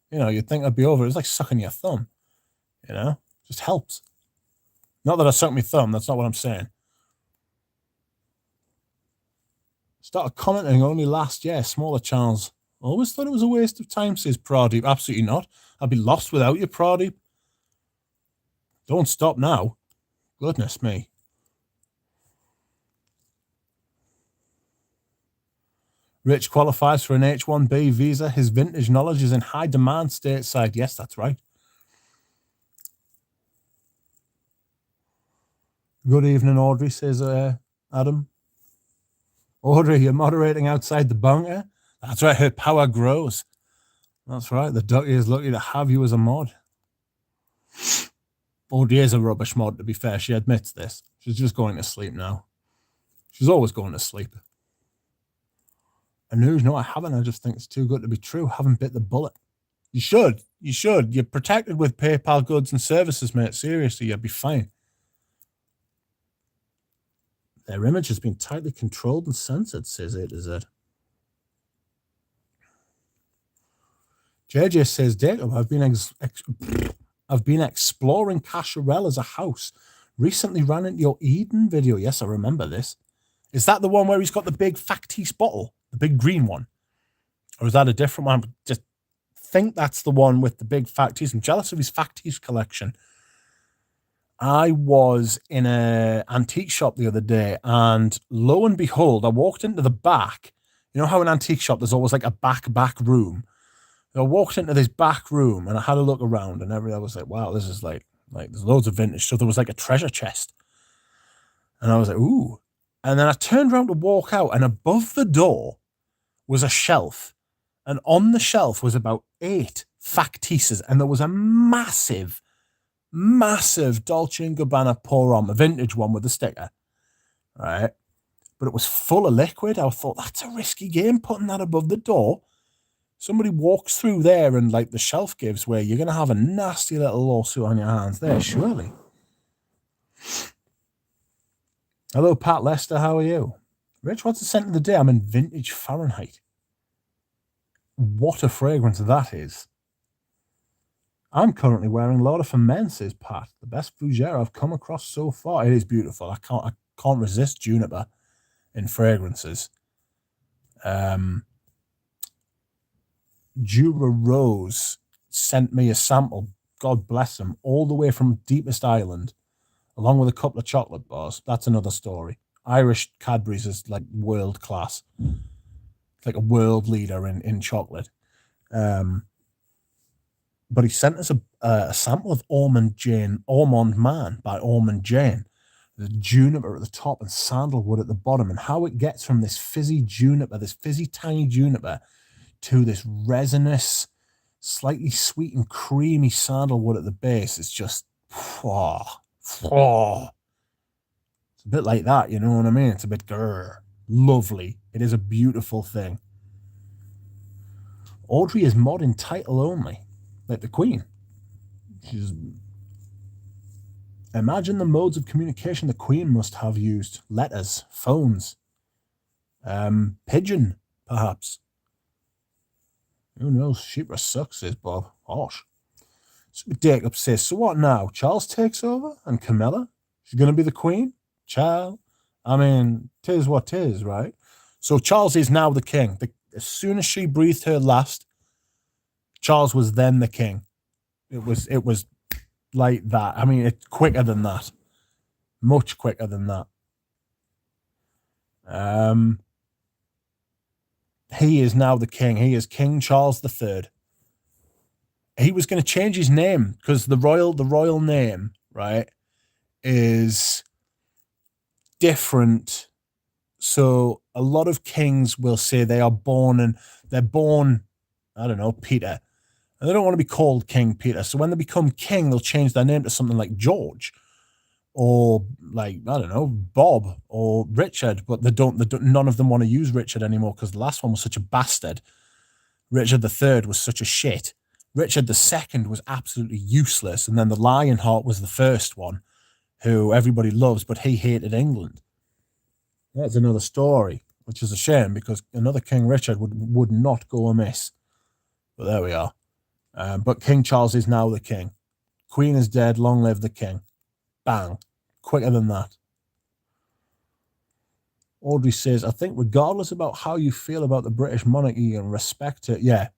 You know, you'd think I'd be over. It's like sucking your thumb. You know, just helps. Not that I suck my thumb. That's not what I'm saying. Started commenting only last year. Smaller channels. Always thought it was a waste of time, says Pradeep. Absolutely not. I'd be lost without you, Pradeep. Don't stop now. Goodness me. Rich qualifies for an H-1B visa. His vintage knowledge is in high demand stateside. Yes, that's right. Good evening, Audrey, says Adam. Audrey, you're moderating outside the bunker? That's right, her power grows. That's right, the ducky is lucky to have you as a mod. Audrey is a rubbish mod, to be fair. She admits this. She's just going to sleep now. She's always going to sleep. And news, no, I haven't. I just think it's too good to be true. Haven't bit the bullet. You should. You should. You're protected with PayPal goods and services, mate. Seriously, you'll be fine. Their image has been tightly controlled and censored, says A to Z. JJ says, Jacob, I've been exploring Cacharel as a house. Recently ran into your Eden video. Yes, I remember this. Is that the one where he's got the big factice bottle? The big green one? Or is that a different one? I just think that's the one with the big factice. I'm jealous of his factice collection. I was in an antique shop the other day, and lo and behold, I walked into the back. You know how in an antique shop there's always like a back room? I walked into this back room and I had a look around, and I was like, wow, this is like there's loads of vintage stuff. There was like a treasure chest. And I was like, ooh. And then I turned around to walk out, and above the door was a shelf. And on the shelf was about 8 factices. And there was a massive Dolce & Gabbana pour-on, a vintage one with the sticker. Right? But it was full of liquid. I thought, that's a risky game, putting that above the door. Somebody walks through there and like the shelf gives way, you're going to have a nasty little lawsuit on your hands there, surely. Hello, Pat Lester. How are you? Rich, what's the scent of the day? I'm in vintage Fahrenheit. What a fragrance that is. I'm currently wearing Lauder for Men, says Pat. The best fougere I've come across so far. It is beautiful. I can't resist juniper in fragrances. Jura Rose sent me a sample, God bless them, all the way from Deepest Island, along with a couple of chocolate bars. That's another story. Irish Cadbury's is like world class. It's like a world leader in chocolate. But he sent us a sample of Ormond Man by Ormond Jane. The juniper at the top and sandalwood at the bottom, and how it gets from this fizzy juniper, this fizzy tiny juniper, to this resinous, slightly sweet and creamy sandalwood at the base. It's just, it's a bit like that, you know what I mean? It's a bit lovely. It is a beautiful thing. Audrey is mod in title only, like the Queen. Imagine the modes of communication the Queen must have used. Letters, phones, pigeon, perhaps. Who knows? Sheepra sucks, says Bob. Harsh. So Jacob says, so what now? Charles takes over and Camilla? She's going to be the queen? Child. I mean, tis what tis, right? So Charles is now the king. As soon as she breathed her last, Charles was then the king. It was like that. I mean, it's quicker than that. Much quicker than that. He is now the king. He is King Charles III. He was going to change his name because the royal name, right, is different. So a lot of kings will say they're born, I don't know, Peter. And they don't want to be called King Peter. So when they become king, they'll change their name to something like George or like, I don't know, Bob or Richard. But they don't none of them want to use Richard anymore because the last one was such a bastard. Richard III was such a shit. Richard II was absolutely useless. And then the Lionheart was the first one, who everybody loves, but he hated England. That's another story, which is a shame because another King Richard would not go amiss. But there we are. But King Charles is now the king. Queen is dead. Long live the king. Bang. Quicker than that. Audrey says, I think regardless about how you feel about the British monarchy and respect it, yeah,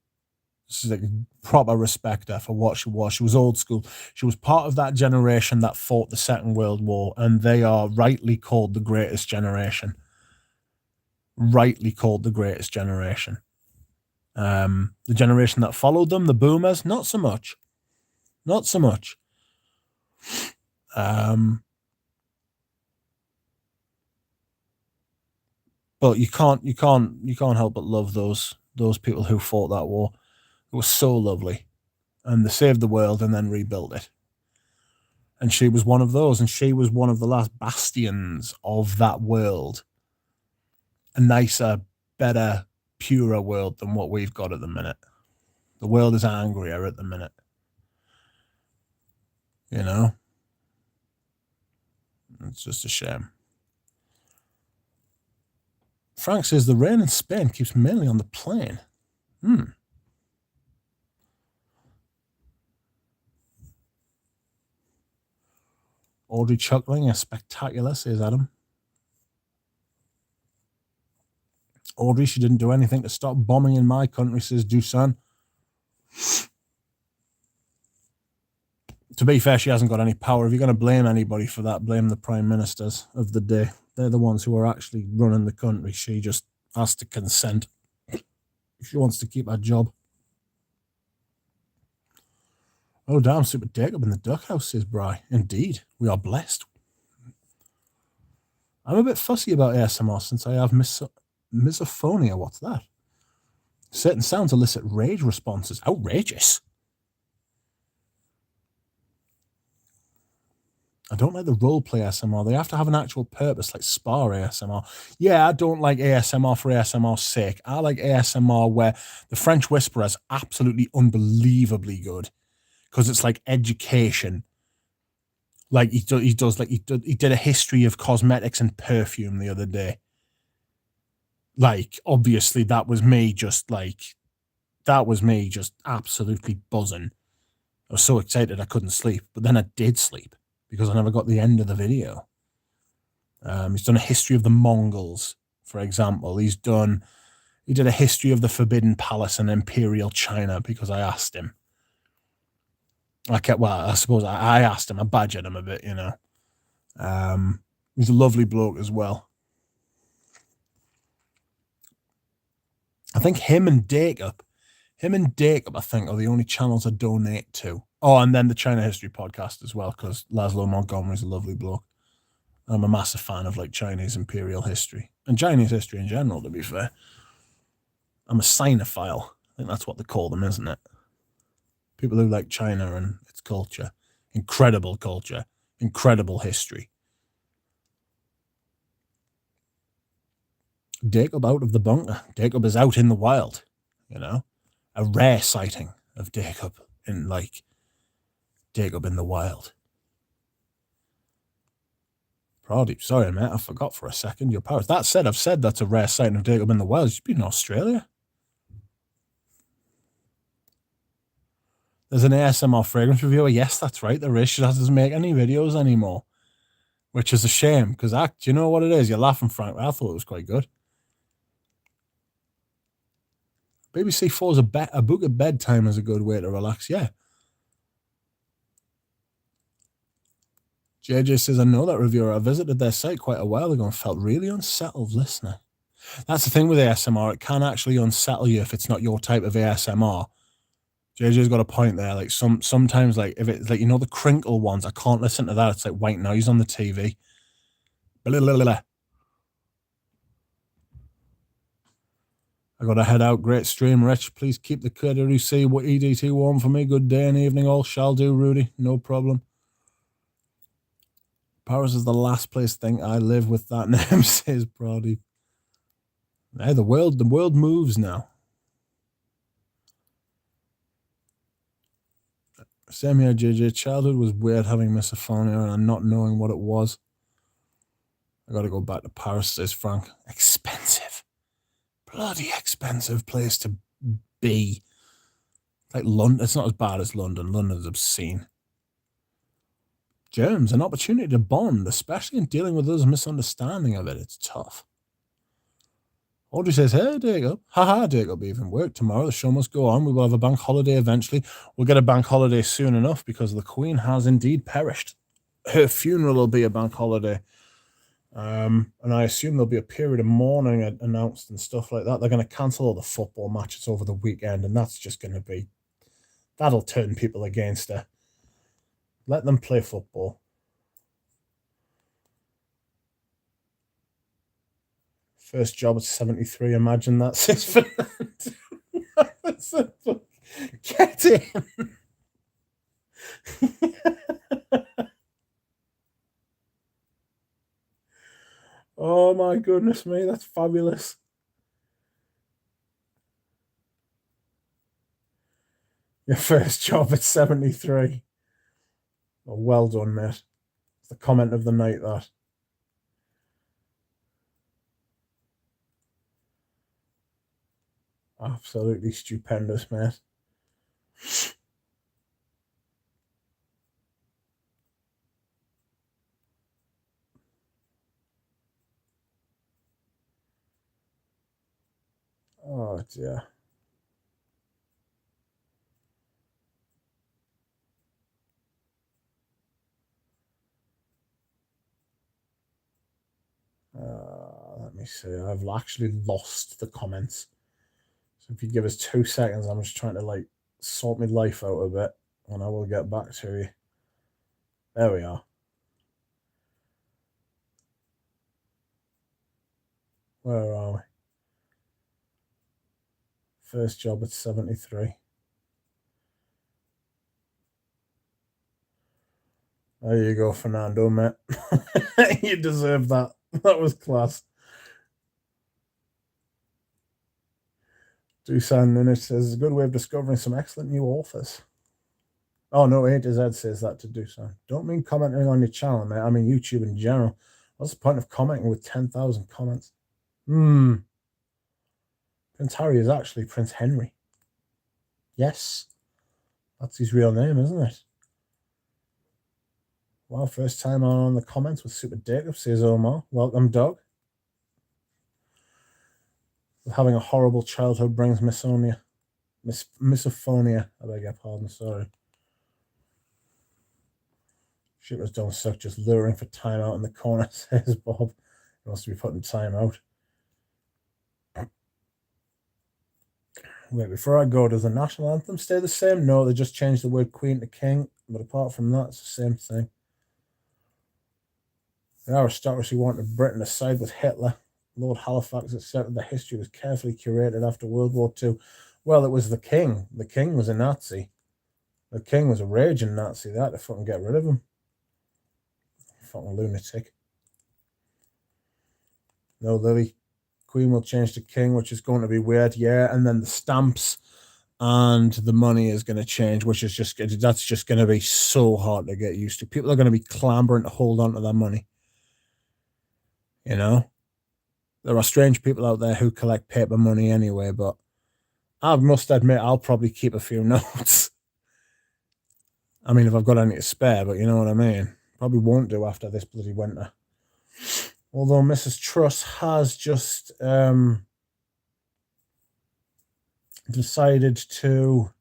this is like proper respect her for what she was. She was old school. She was part of that generation that fought the Second World War, and they are rightly called the greatest generation. Rightly called the greatest generation. The generation that followed them, the boomers, not so much. Not so much. But you can't help but love those people who fought that war. It was so lovely. And they saved the world and then rebuilt it. And she was one of those, and she was one of the last bastions of that world. A nicer, better, purer world than what we've got at the minute. The world is angrier at the minute. You know? It's just a shame. Frank says the rain in Spain keeps mainly on the plain. Audrey chuckling, a spectacular, says Adam. Audrey, she didn't do anything to stop bombing in my country, says Dusan. To be fair, she hasn't got any power. If you're going to blame anybody for that, blame the prime ministers of the day. They're the ones who are actually running the country. She just has to consent if she wants to keep her job. Oh, damn, Super Jacob in the duck house, says Bry. Indeed, we are blessed. I'm a bit fussy about ASMR since I have misophonia. What's that? Certain sounds elicit rage responses. Outrageous. I don't like the roleplay ASMR. They have to have an actual purpose, like spa ASMR. Yeah, I don't like ASMR for ASMR's sake. I like ASMR where the French Whisperer is absolutely unbelievably good because it's like education. Like he did a history of cosmetics and perfume the other day. Like, obviously, that was me just absolutely buzzing. I was so excited I couldn't sleep, but then I did sleep because I never got the end of the video. He's done a history of the Mongols, for example. He did a history of the Forbidden Palace and Imperial China because I asked him. I suppose I asked him. I badgered him a bit, you know. He's a lovely bloke as well. I think him and Jacob, I think, are the only channels I donate to. Oh, and then the China History podcast as well, because Laszlo Montgomery's a lovely bloke. I'm a massive fan of like Chinese imperial history and Chinese history in general, to be fair. I'm a Sinophile. I think that's what they call them, isn't it? People who like China and its culture. Incredible culture. Incredible history. Jacob out of the bunker. Jacob is out in the wild, you know? A rare sighting of Jacob in the wild. Pradeep, sorry, mate, I forgot for a second your powers. That said, I've said that's a rare sighting of Jacob in the wild. You've been in Australia? There's an ASMR fragrance reviewer. Yes, that's right. There is. She doesn't make any videos anymore, which is a shame because do you know what it is? You're laughing, Frank. I thought it was quite good. BBC Four's a book at bedtime is a good way to relax. Yeah. JJ says, I know that reviewer. I visited their site quite a while ago and felt really unsettled listening. That's the thing with ASMR. It can actually unsettle you if it's not your type of ASMR. JJ's got a point there. Like sometimes, like if it's like, you know, the crinkle ones, I can't listen to that. It's like white noise on the TV. Blah, blah, blah, blah. I got to head out. Great stream, Rich. Please keep the KWC EDT warm for me. Good day and evening all. Shall do, Rudy. No problem. Paris is the last place thing I live with that name, says Brody. Hey, the world moves now. Same here, JJ. Childhood was weird having misophonia and not knowing what it was. I got to go back to Paris, says Frank. Expensive. Bloody expensive place to be. Like London. It's not as bad as London. London's obscene. Germs, an opportunity to bond, especially in dealing with others' misunderstanding of it. It's tough. Audrey says, hey, Jacob. Haha, Jacob, even work tomorrow. The show must go on. We will have a bank holiday eventually. We'll get a bank holiday soon enough because the Queen has indeed perished. Her funeral will be a bank holiday. And I assume there'll be a period of mourning announced and stuff like that. They're going to cancel all the football matches over the weekend, and that's just going to be... That'll turn people against her. Let them play football. First job at 73. Imagine that, says Fernando. Get in. Oh my goodness me, that's fabulous. Your first job at 73. Oh, well done, mate. It's the comment of the night, that. Absolutely stupendous, mate. Oh, dear. Let me see. I've actually lost the comments. So if you give us 2 seconds, I'm just trying to like sort my life out a bit, and I will get back to you. There we are. Where are we? First job at 73. There you go, Fernando, mate. You deserve that. That was class. Dusan Ninich says, it's a good way of discovering some excellent new authors. Oh, no, A to Z says that to Dusan. Don't mean commenting on your channel, mate. I mean YouTube in general. What's the point of commenting with 10,000 comments? Prince Harry is actually Prince Henry. Yes. That's his real name, isn't it? Well, first time on the comments with Super Jacob, says Omar. Welcome, dog. Having a horrible childhood brings misophonia. Misophonia. I beg your pardon, sorry. Shit was done suck, just luring for timeout in the corner, says Bob. He wants to be putting timeout. Wait, before I go, does the national anthem stay the same? No, they just changed the word Queen to King, but apart from that, it's the same thing. The aristocracy wanted Britain to side with Hitler. Lord Halifax accepted the history was carefully curated after World War II. Well, it was the king. The king was a Nazi. The king was a raging Nazi. They had to fucking get rid of him. Fucking lunatic. No, Lily. Queen will change to king, which is going to be weird. Yeah, and then the stamps and the money is going to change, which is that's just going to be so hard to get used to. People are going to be clambering to hold on to their money. You know? There are strange people out there who collect paper money anyway, but I must admit I'll probably keep a few notes. I mean, if I've got any to spare, but you know what I mean. Probably won't do after this bloody winter. Although Mrs. Truss has just decided to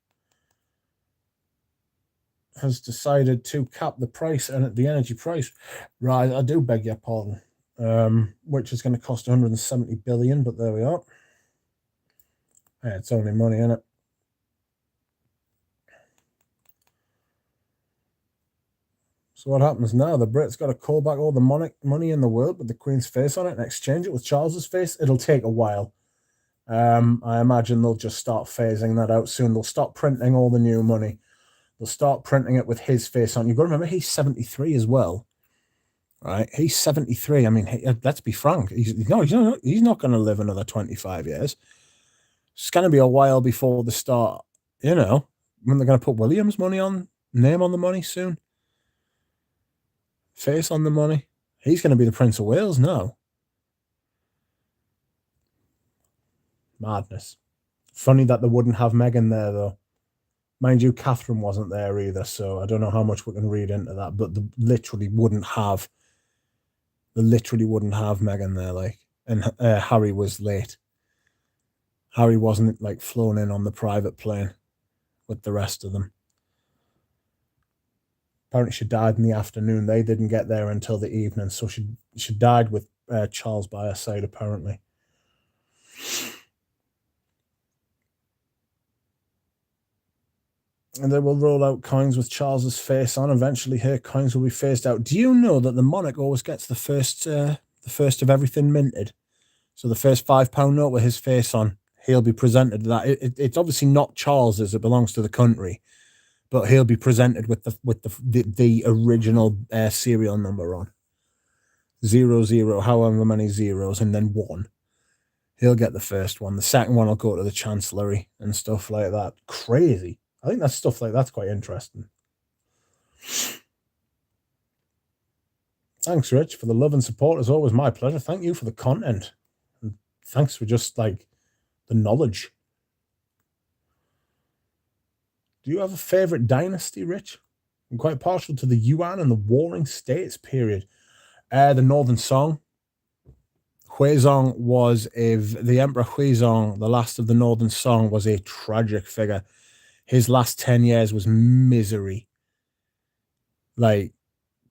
cap the price and the energy price. Right, I do beg your pardon. Which is going to cost 170 billion, but there we are. Yeah, it's only money, isn't it? So what happens now? The Brits got to call back all the money in the world with the Queen's face on it and exchange it with Charles's face. It'll take a while. I imagine they'll just start phasing that out soon. They'll stop printing all the new money. They'll start printing it with his face on. You've got to remember, he's 73 as well. Right? He's 73. I mean, let's be frank. He's not going to live another 25 years. It's going to be a while before they start, when they're going to put William's name on the money soon. Face on the money. He's going to be the Prince of Wales now. Madness. Funny that they wouldn't have Meghan there, though. Mind you, Catherine wasn't there either, so I don't know how much we can read into that, but they literally wouldn't have Meghan there, and Harry was late. Harry wasn't, flown in on the private plane with the rest of them. Apparently she died in the afternoon. They didn't get there until the evening, so she died with Charles by her side, apparently. And they will roll out coins with Charles's face on. Eventually, her coins will be phased out. Do you know that the monarch always gets the first of everything minted? So the first £5 note with his face on, he'll be presented that. It's obviously not Charles's; it belongs to the country. But he'll be presented with the original serial number on 00, however many zeros, and then 1. He'll get the first one. The second one will go to the Chancellery and stuff like that. Crazy. I think that's quite interesting. Thanks, Rich, for the love and support. It's always my pleasure. Thank you for the content. And thanks for just the knowledge. Do you have a favorite dynasty, Rich? I'm quite partial to the Yuan and the Warring States period. The Northern Song. Huizong the Emperor Huizong, the last of the Northern Song, was a tragic figure. His last 10 years was misery.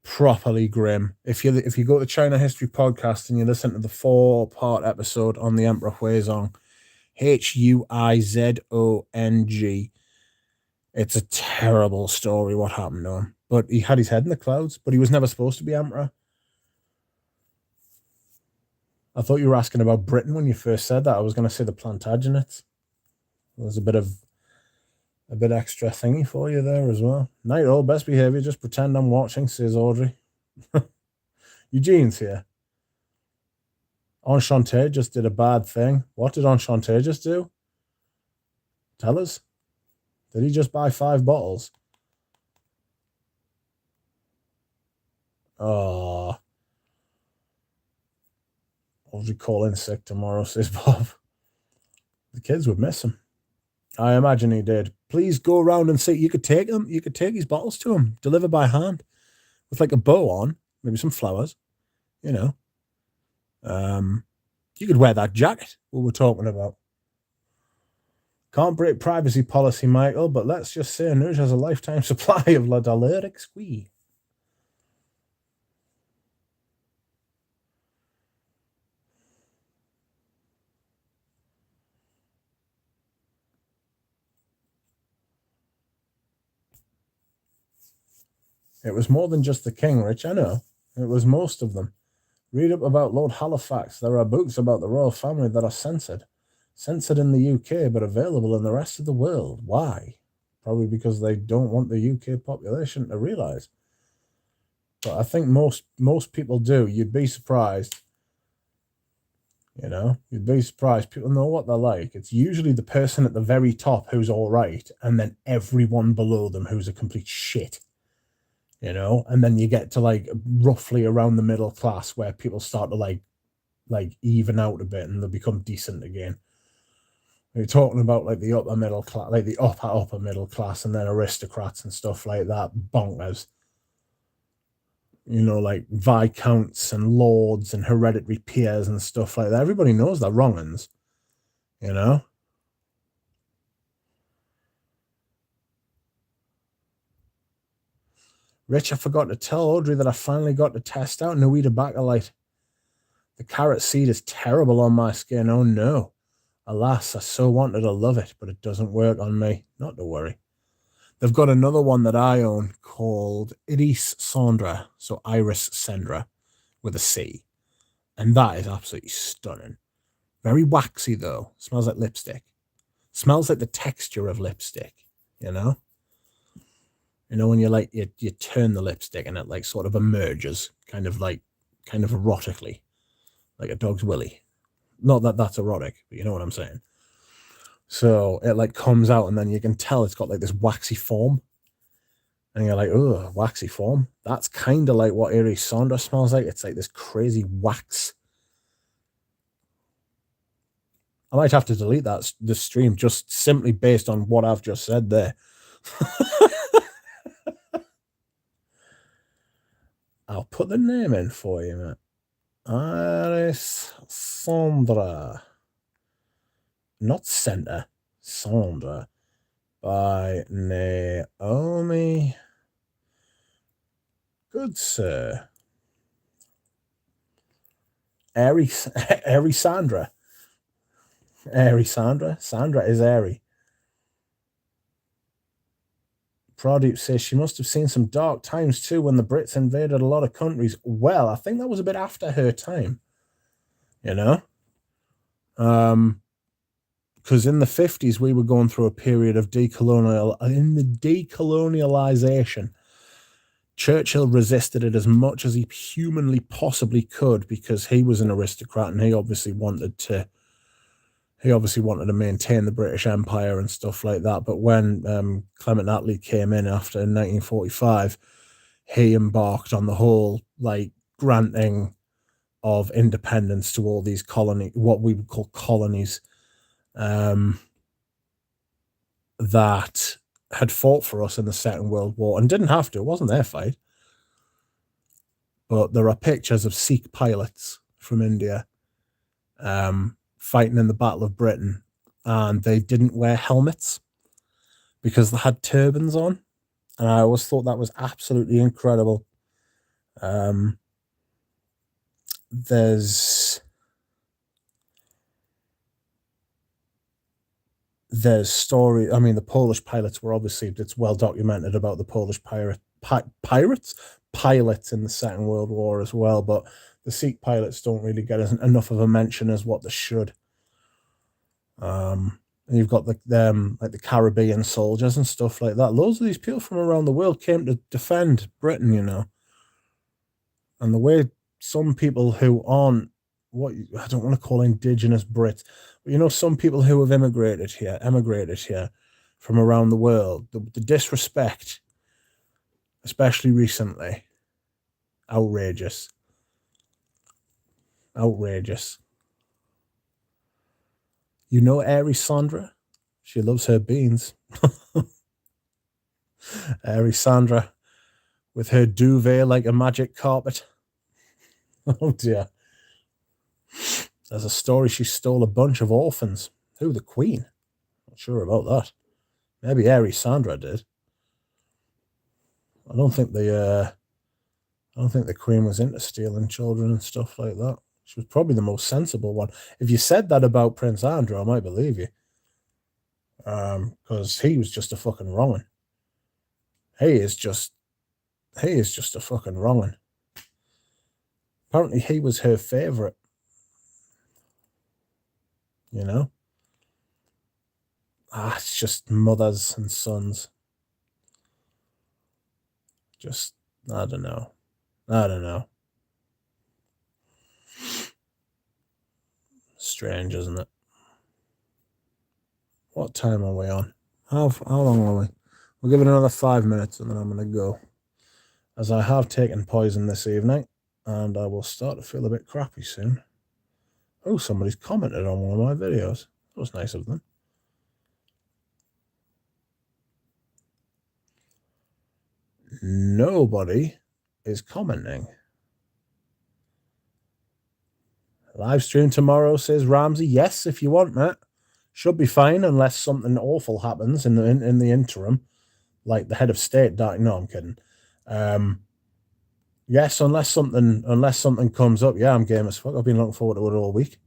Properly grim. If you go to China History Podcast and you listen to the 4-part episode on the Emperor Huizong, Huizong, it's a terrible story what happened to him. But he had his head in the clouds, but he was never supposed to be emperor. I thought you were asking about Britain when you first said that. I was going to say the Plantagenets. There's a bit extra thingy for you there as well. Night all, best behavior. Just pretend I'm watching, says Audrey. Eugene's here. Enchanté just did a bad thing. What did Enchanté just do? Tell us. Did he just buy 5 bottles? Oh. Audrey call in sick tomorrow, says Bob. The kids would miss him. I imagine he did. Please go around and say you could take him. You could take his bottles to him, deliver by hand, with a bow on, maybe some flowers. You could wear that jacket we were talking about. Can't break privacy policy, Michael, but let's just say Anuj has a lifetime supply of La Daleric Squee. It was more than just the king, Rich, I know. It was most of them. Read up about Lord Halifax. There are books about the royal family that are censored. Censored in the UK, but available in the rest of the world. Why? Probably because they don't want the UK population to realise. But I think most people do. You'd be surprised. You'd be surprised. People know what they're like. It's usually the person at the very top who's all right, and then everyone below them who's a complete shit. And then you get to roughly around the middle class where people start to even out a bit and they become decent again. You're talking about like the upper middle class, like the upper middle class, and then aristocrats and stuff like that. Bonkers. You know, like viscounts and lords and hereditary peers and stuff like that. Everybody knows they're wrong uns, you know? Rich, I forgot to tell Audrey that I finally got to test out Nuita Bakelite. The carrot seed is terrible on my skin. Oh no. Alas, I so wanted to love it, but it doesn't work on me. Not to worry. They've got another one that I own called Iris Cendra, so Iris Cendra with a C. And that is absolutely stunning. Very waxy though. Smells like lipstick. Smells like the texture of lipstick, you know? You know, when you like you turn the lipstick and it like sort of emerges, kind of erotically, like a dog's willy. Not that that's erotic, but you know what I'm saying. So it like comes out and then you can tell it's got like this waxy form. And you're like, oh, waxy form. That's kind of like what Iris Cendra smells like. It's like this crazy wax. I might have to delete the stream just simply based on what I've just said there. I'll put the name in for you, mate. Iris Cendra. Not Center. Cendra. By Naomi. Good sir. Airy Sandra. Airy Sandra. Sandra is airy. Produce says she must have seen some dark times too when the Brits invaded a lot of countries. Well, I think that was a bit after her time. You know? Because in the 50s, we were going through a period of decolonialization. Churchill resisted it as much as he humanly possibly could because he was an aristocrat and he obviously wanted to maintain the British Empire and stuff like that. But when Clement Attlee came in after 1945, he embarked on the whole like granting of independence to all these what we would call colonies, that had fought for us in the Second World War and didn't have to. It wasn't their fight. But there are pictures of Sikh pilots from India fighting in the Battle of Britain, and they didn't wear helmets because they had turbans on. And I always thought that was absolutely incredible. There's story. I mean, the Polish pilots were obviously, it's well documented about the Polish pilots in the Second World War as well, but the Sikh pilots don't really get enough of a mention as what they should. And you've got like the Caribbean soldiers and stuff like that. Loads of these people from around the world came to defend Britain, you know. And the way some people who aren't what I don't want to call indigenous Brits, but you know, some people who have emigrated here from around the world, the disrespect, especially recently, outrageous. You know Airy Sandra? She loves her beans. Airy Sandra with her duvet like a magic carpet. Oh dear. There's a story she stole a bunch of orphans. Who, the Queen? Not sure about that. Maybe Airy Sandra did. I don't think the Queen was into stealing children and stuff like that. She was probably the most sensible one. If you said that about Prince Andrew, I might believe you. Because he was just a fucking wrong'un. He is just a fucking wrong'un. Apparently he was her favourite. You know? It's just mothers and sons. Just, I don't know. Strange, isn't it? What time are we on? How long are we? We'll give it another 5 minutes and then I'm going to go. As I have taken poison this evening and I will start to feel a bit crappy soon. Oh, somebody's commented on one of my videos. That was nice of them. Nobody is commenting. Live stream tomorrow, says Ramsey. Yes, if you want that. Should be fine unless something awful happens in the interim, like the head of state dying. No, I'm kidding. Yes, unless something comes up. Yeah, I'm game as fuck. I've been looking forward to it all week.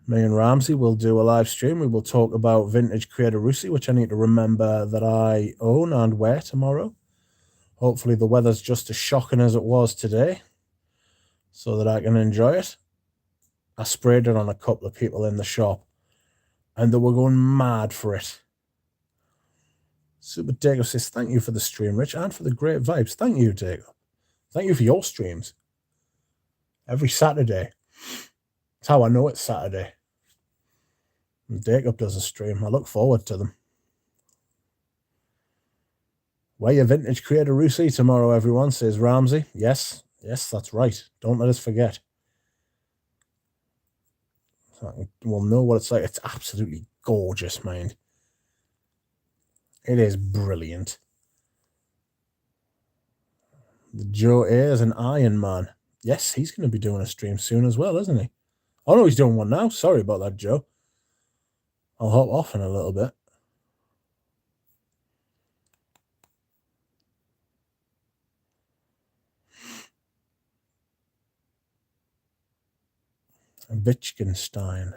Me and Ramsey will do a live stream. We will talk about vintage Creator Russi, which I need to remember that I own and wear tomorrow. Hopefully the weather's just as shocking as it was today, so that I can enjoy it. I sprayed it on a couple of people in the shop, and they were going mad for it. Super Jacob says, thank you for the stream, Rich, and for the great vibes. Thank you, Jacob. Thank you for your streams. Every Saturday. That's how I know it's Saturday. And Jacob does a stream. I look forward to them. Wear your vintage Creator Russi tomorrow, everyone, says Ramsey. Yes, that's right. Don't let us forget. We'll know what it's like. It's absolutely gorgeous, mind. It is brilliant. The Joe A is an Iron Man. Yes, he's going to be doing a stream soon as well, isn't he? Oh, no, he's doing one now. Sorry about that, Joe. I'll hop off in a little bit. Wittgenstein.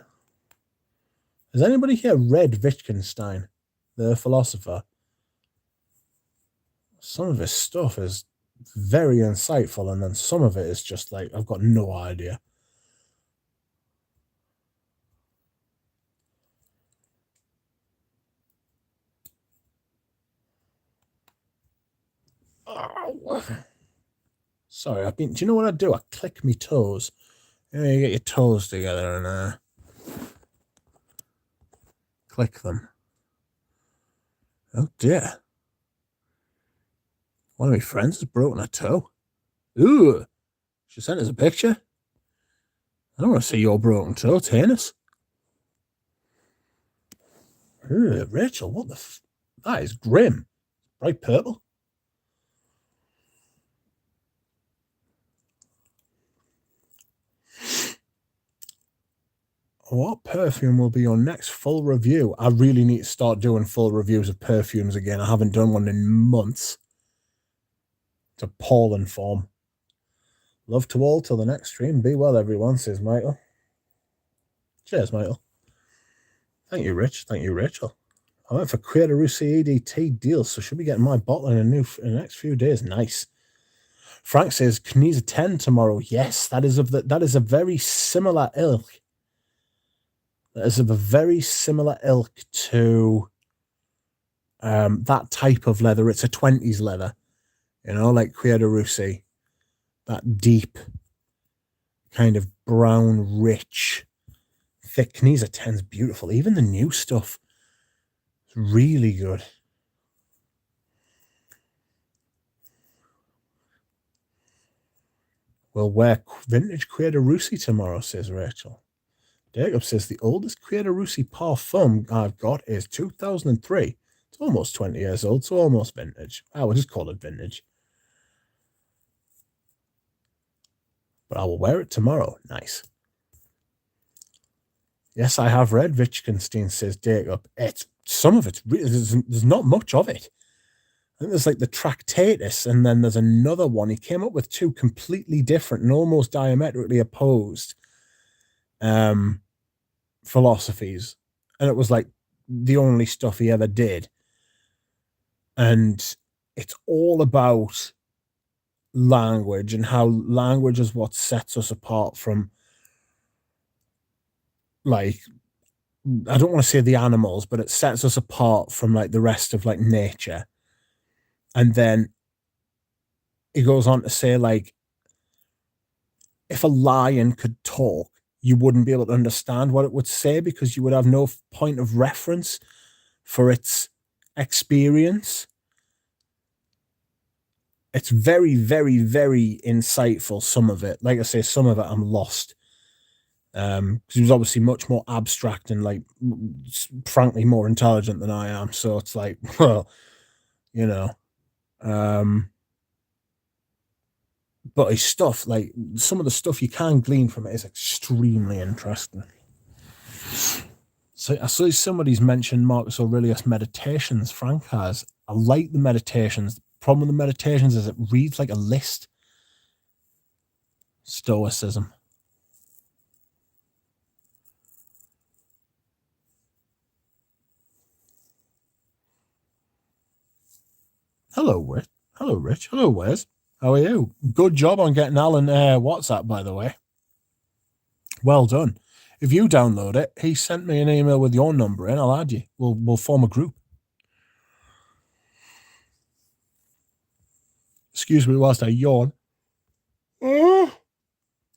Has anybody here read Wittgenstein, the philosopher? Some of his stuff is very insightful, and then some of it is just like, I've got no idea. Oh. Sorry, do you know what I do? I click my toes. You get your toes together and click them. Oh dear. One of my friends has broken a toe. Ooh. She sent us a picture. I don't want to see your broken toe, tennis. Ooh, Rachel, what the that is grim. Bright purple. What perfume will be your next full review? I really need to start doing full reviews of perfumes again. I haven't done one in months. It's appalling form. Love to all till the next stream. Be well, everyone, says Michael. Cheers, Michael. Thank you, Rich. Thank you, Rachel. I went for Creator Russi EDT deals, so should be getting my bottle in the next few days. Nice. Frank says, Knees 10 tomorrow. Yes, that is a very similar ilk. That is of a very similar ilk to that type of leather. It's a 20s leather, like Creator Russi. That deep, kind of brown, rich, thick. Knees 10's beautiful. Even the new stuff is really good. We'll wear vintage Creator Russi tomorrow, says Rachel. Jacob says the oldest Creator Russi parfum I've got is 2003. It's almost 20 years old, so almost vintage. I will just call it vintage. But I will wear it tomorrow. Nice. Yes, I have read Wittgenstein, says Jacob. Some of it's there's not much of it. I think there's like the Tractatus, and then there's another one. He came up with two completely different and almost diametrically opposed philosophies, and it was like the only stuff he ever did. And it's all about language and how language is what sets us apart from, like, I don't want to say the animals, but it sets us apart from like the rest of like nature. And then he goes on to say, like, if a lion could talk, you wouldn't be able to understand what it would say because you would have no point of reference for its experience. It's very, very, very insightful, some of it. Like I say, some of it I'm lost. Because he was obviously much more abstract and, like, frankly, more intelligent than I am. So it's like, well, But his stuff, like some of the stuff you can glean from it, is extremely interesting. So I saw somebody's mentioned Marcus Aurelius meditations. Frank has. I like the meditations. The problem with the meditations is it reads like a list. Stoicism. Hello, Rich. Hello, Rich. Hello, Wes. How are you? Good job on getting Alan WhatsApp, by the way. Well done. If you download it, he sent me an email with your number in. I'll add you. We'll form a group. Excuse me whilst I yawn.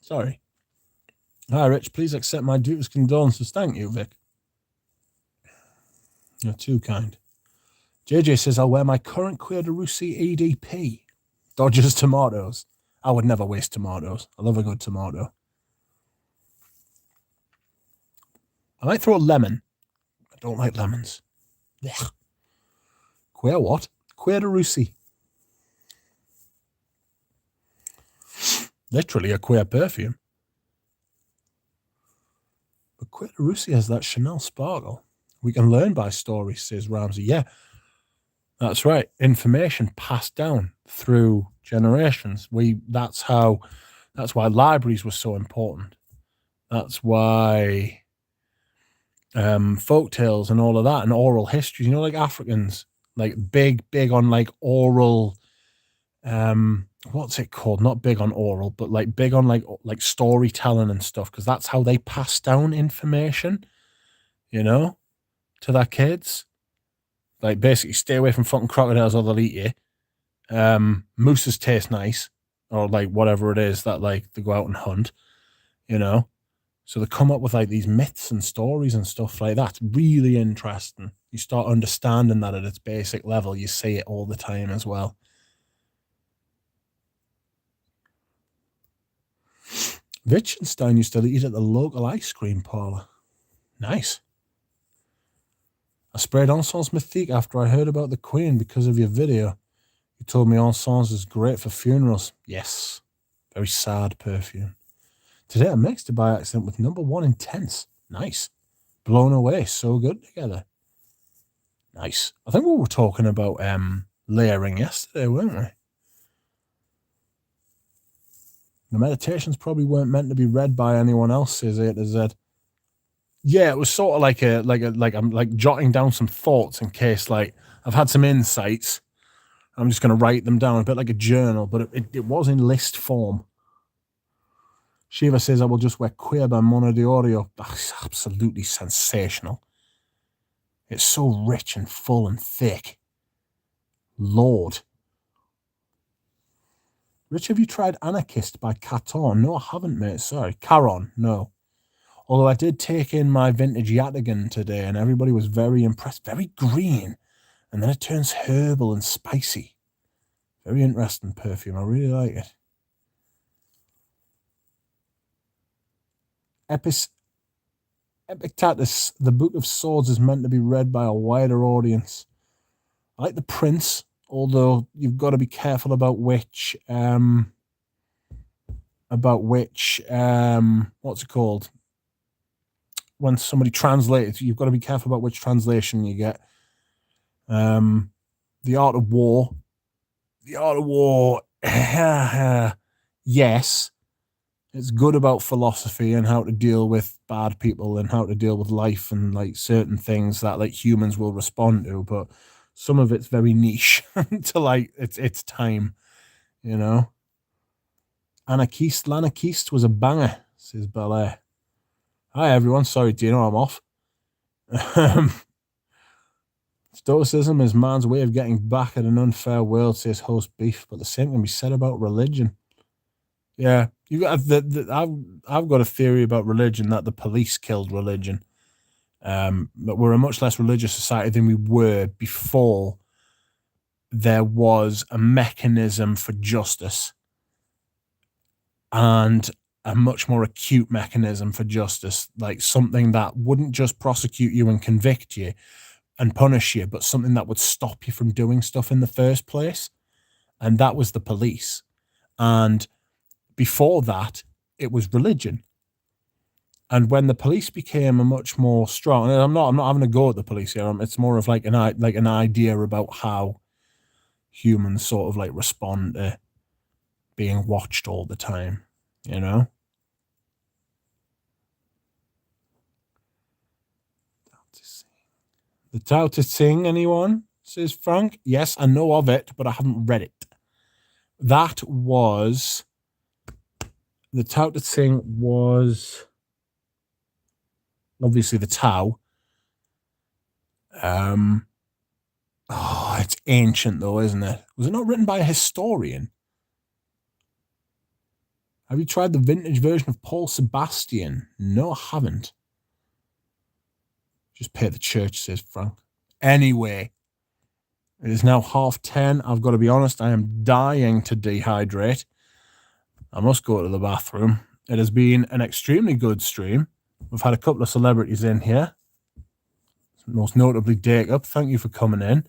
Sorry. Hi, Rich. Please accept my deepest condolences. Thank you, Vic. You're too kind. JJ says, I'll wear my current Queer de Russie EDP. Dodgers tomatoes. I would never waste tomatoes. I love a good tomato. I might throw a lemon. I don't like lemons. Ugh. Queer what? Queer de Russie. Literally a queer perfume. But Queer de Russie has that Chanel sparkle. We can learn by stories, says Ramsey. Yeah, that's right. Information passed down through generations. That's why libraries were so important. That's why folk tales and all of that and oral history, like Africans, like big on like oral, what's it called? Not big on oral, but like big on like storytelling and stuff, because that's how they pass down information, to their kids. Like basically stay away from fucking crocodiles or they'll eat you. Mooses taste nice, or like whatever it is that like they go out and hunt, So they come up with like these myths and stories and stuff like that. It's really interesting. You start understanding that at its basic level. You see it all the time as well. Wittgenstein used to eat at the local ice cream parlor. Nice. I sprayed Encens Mythique after I heard about the Queen because of your video. You told me Encens is great for funerals. Yes. Very sad perfume. Today I mixed it by accident with number 1 Intense. Nice. Blown away. So good together. Nice. I think we were talking about layering yesterday, weren't we? The meditations probably weren't meant to be read by anyone else, says A to Z. Yeah, it was sort of like I'm like jotting down some thoughts in case like I've had some insights. I'm just going to write them down, a bit like a journal, but it was in list form. Shiva says, I will just wear Queer by Mono de Oreo. That's absolutely sensational. It's so rich and full and thick. Lord. Rich, have you tried Anarchist by Caton? No, I haven't, mate. Sorry. Caron, no. Although I did take in my vintage Yataghan today and everybody was very impressed. Very green. And then it turns herbal and spicy. Very interesting perfume. I really like it. Epictetus, the Book of Swords is meant to be read by a wider audience. I like the Prince, although you've got to be careful about which what's it called? When somebody translates, you've got to be careful about which translation you get. The Art of War. The Art of War, yes. It's good about philosophy and how to deal with bad people and how to deal with life and like certain things that like humans will respond to, but some of it's very niche to like its time, L'Anarchiste was a banger, says Belair. Hi everyone, sorry Dino, I'm off. Stoicism is man's way of getting back at an unfair world, says Host Beef, but the same can be said about religion. Yeah, you got I've got a theory about religion that the police killed religion. But we're a much less religious society than we were before there was a mechanism for justice and a much more acute mechanism for justice, like something that wouldn't just prosecute you and convict you and punish you, but something that would stop you from doing stuff in the first place. and that was the police. And before that, it was religion. And when the police became a much more strong, and I'm not having a go at the police here. It's more of like an idea about how humans sort of like respond to being watched all the time, you know? The Tao Te Ching, anyone? Says Frank. Yes, I know of it, but I haven't read it. That was... The Tao Te Ching was... obviously the Tao. It's ancient though, isn't it? Was it not written by a historian? Have you tried the vintage version of Paul Sebastian? No, I haven't. Just pay the church, says Frank. Anyway, it is now 10:30. I've got to be honest, I am dying to dehydrate. I must go to the bathroom. It has been an extremely good stream. We've had a couple of celebrities in here. Most notably, Jacob. Thank you for coming in.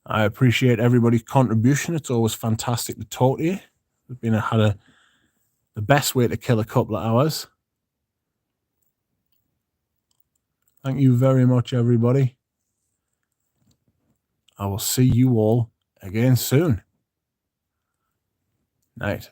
I appreciate everybody's contribution. It's always fantastic to talk to you. We've had the best way to kill a couple of hours. Thank you very much, everybody. I will see you all again soon. Night.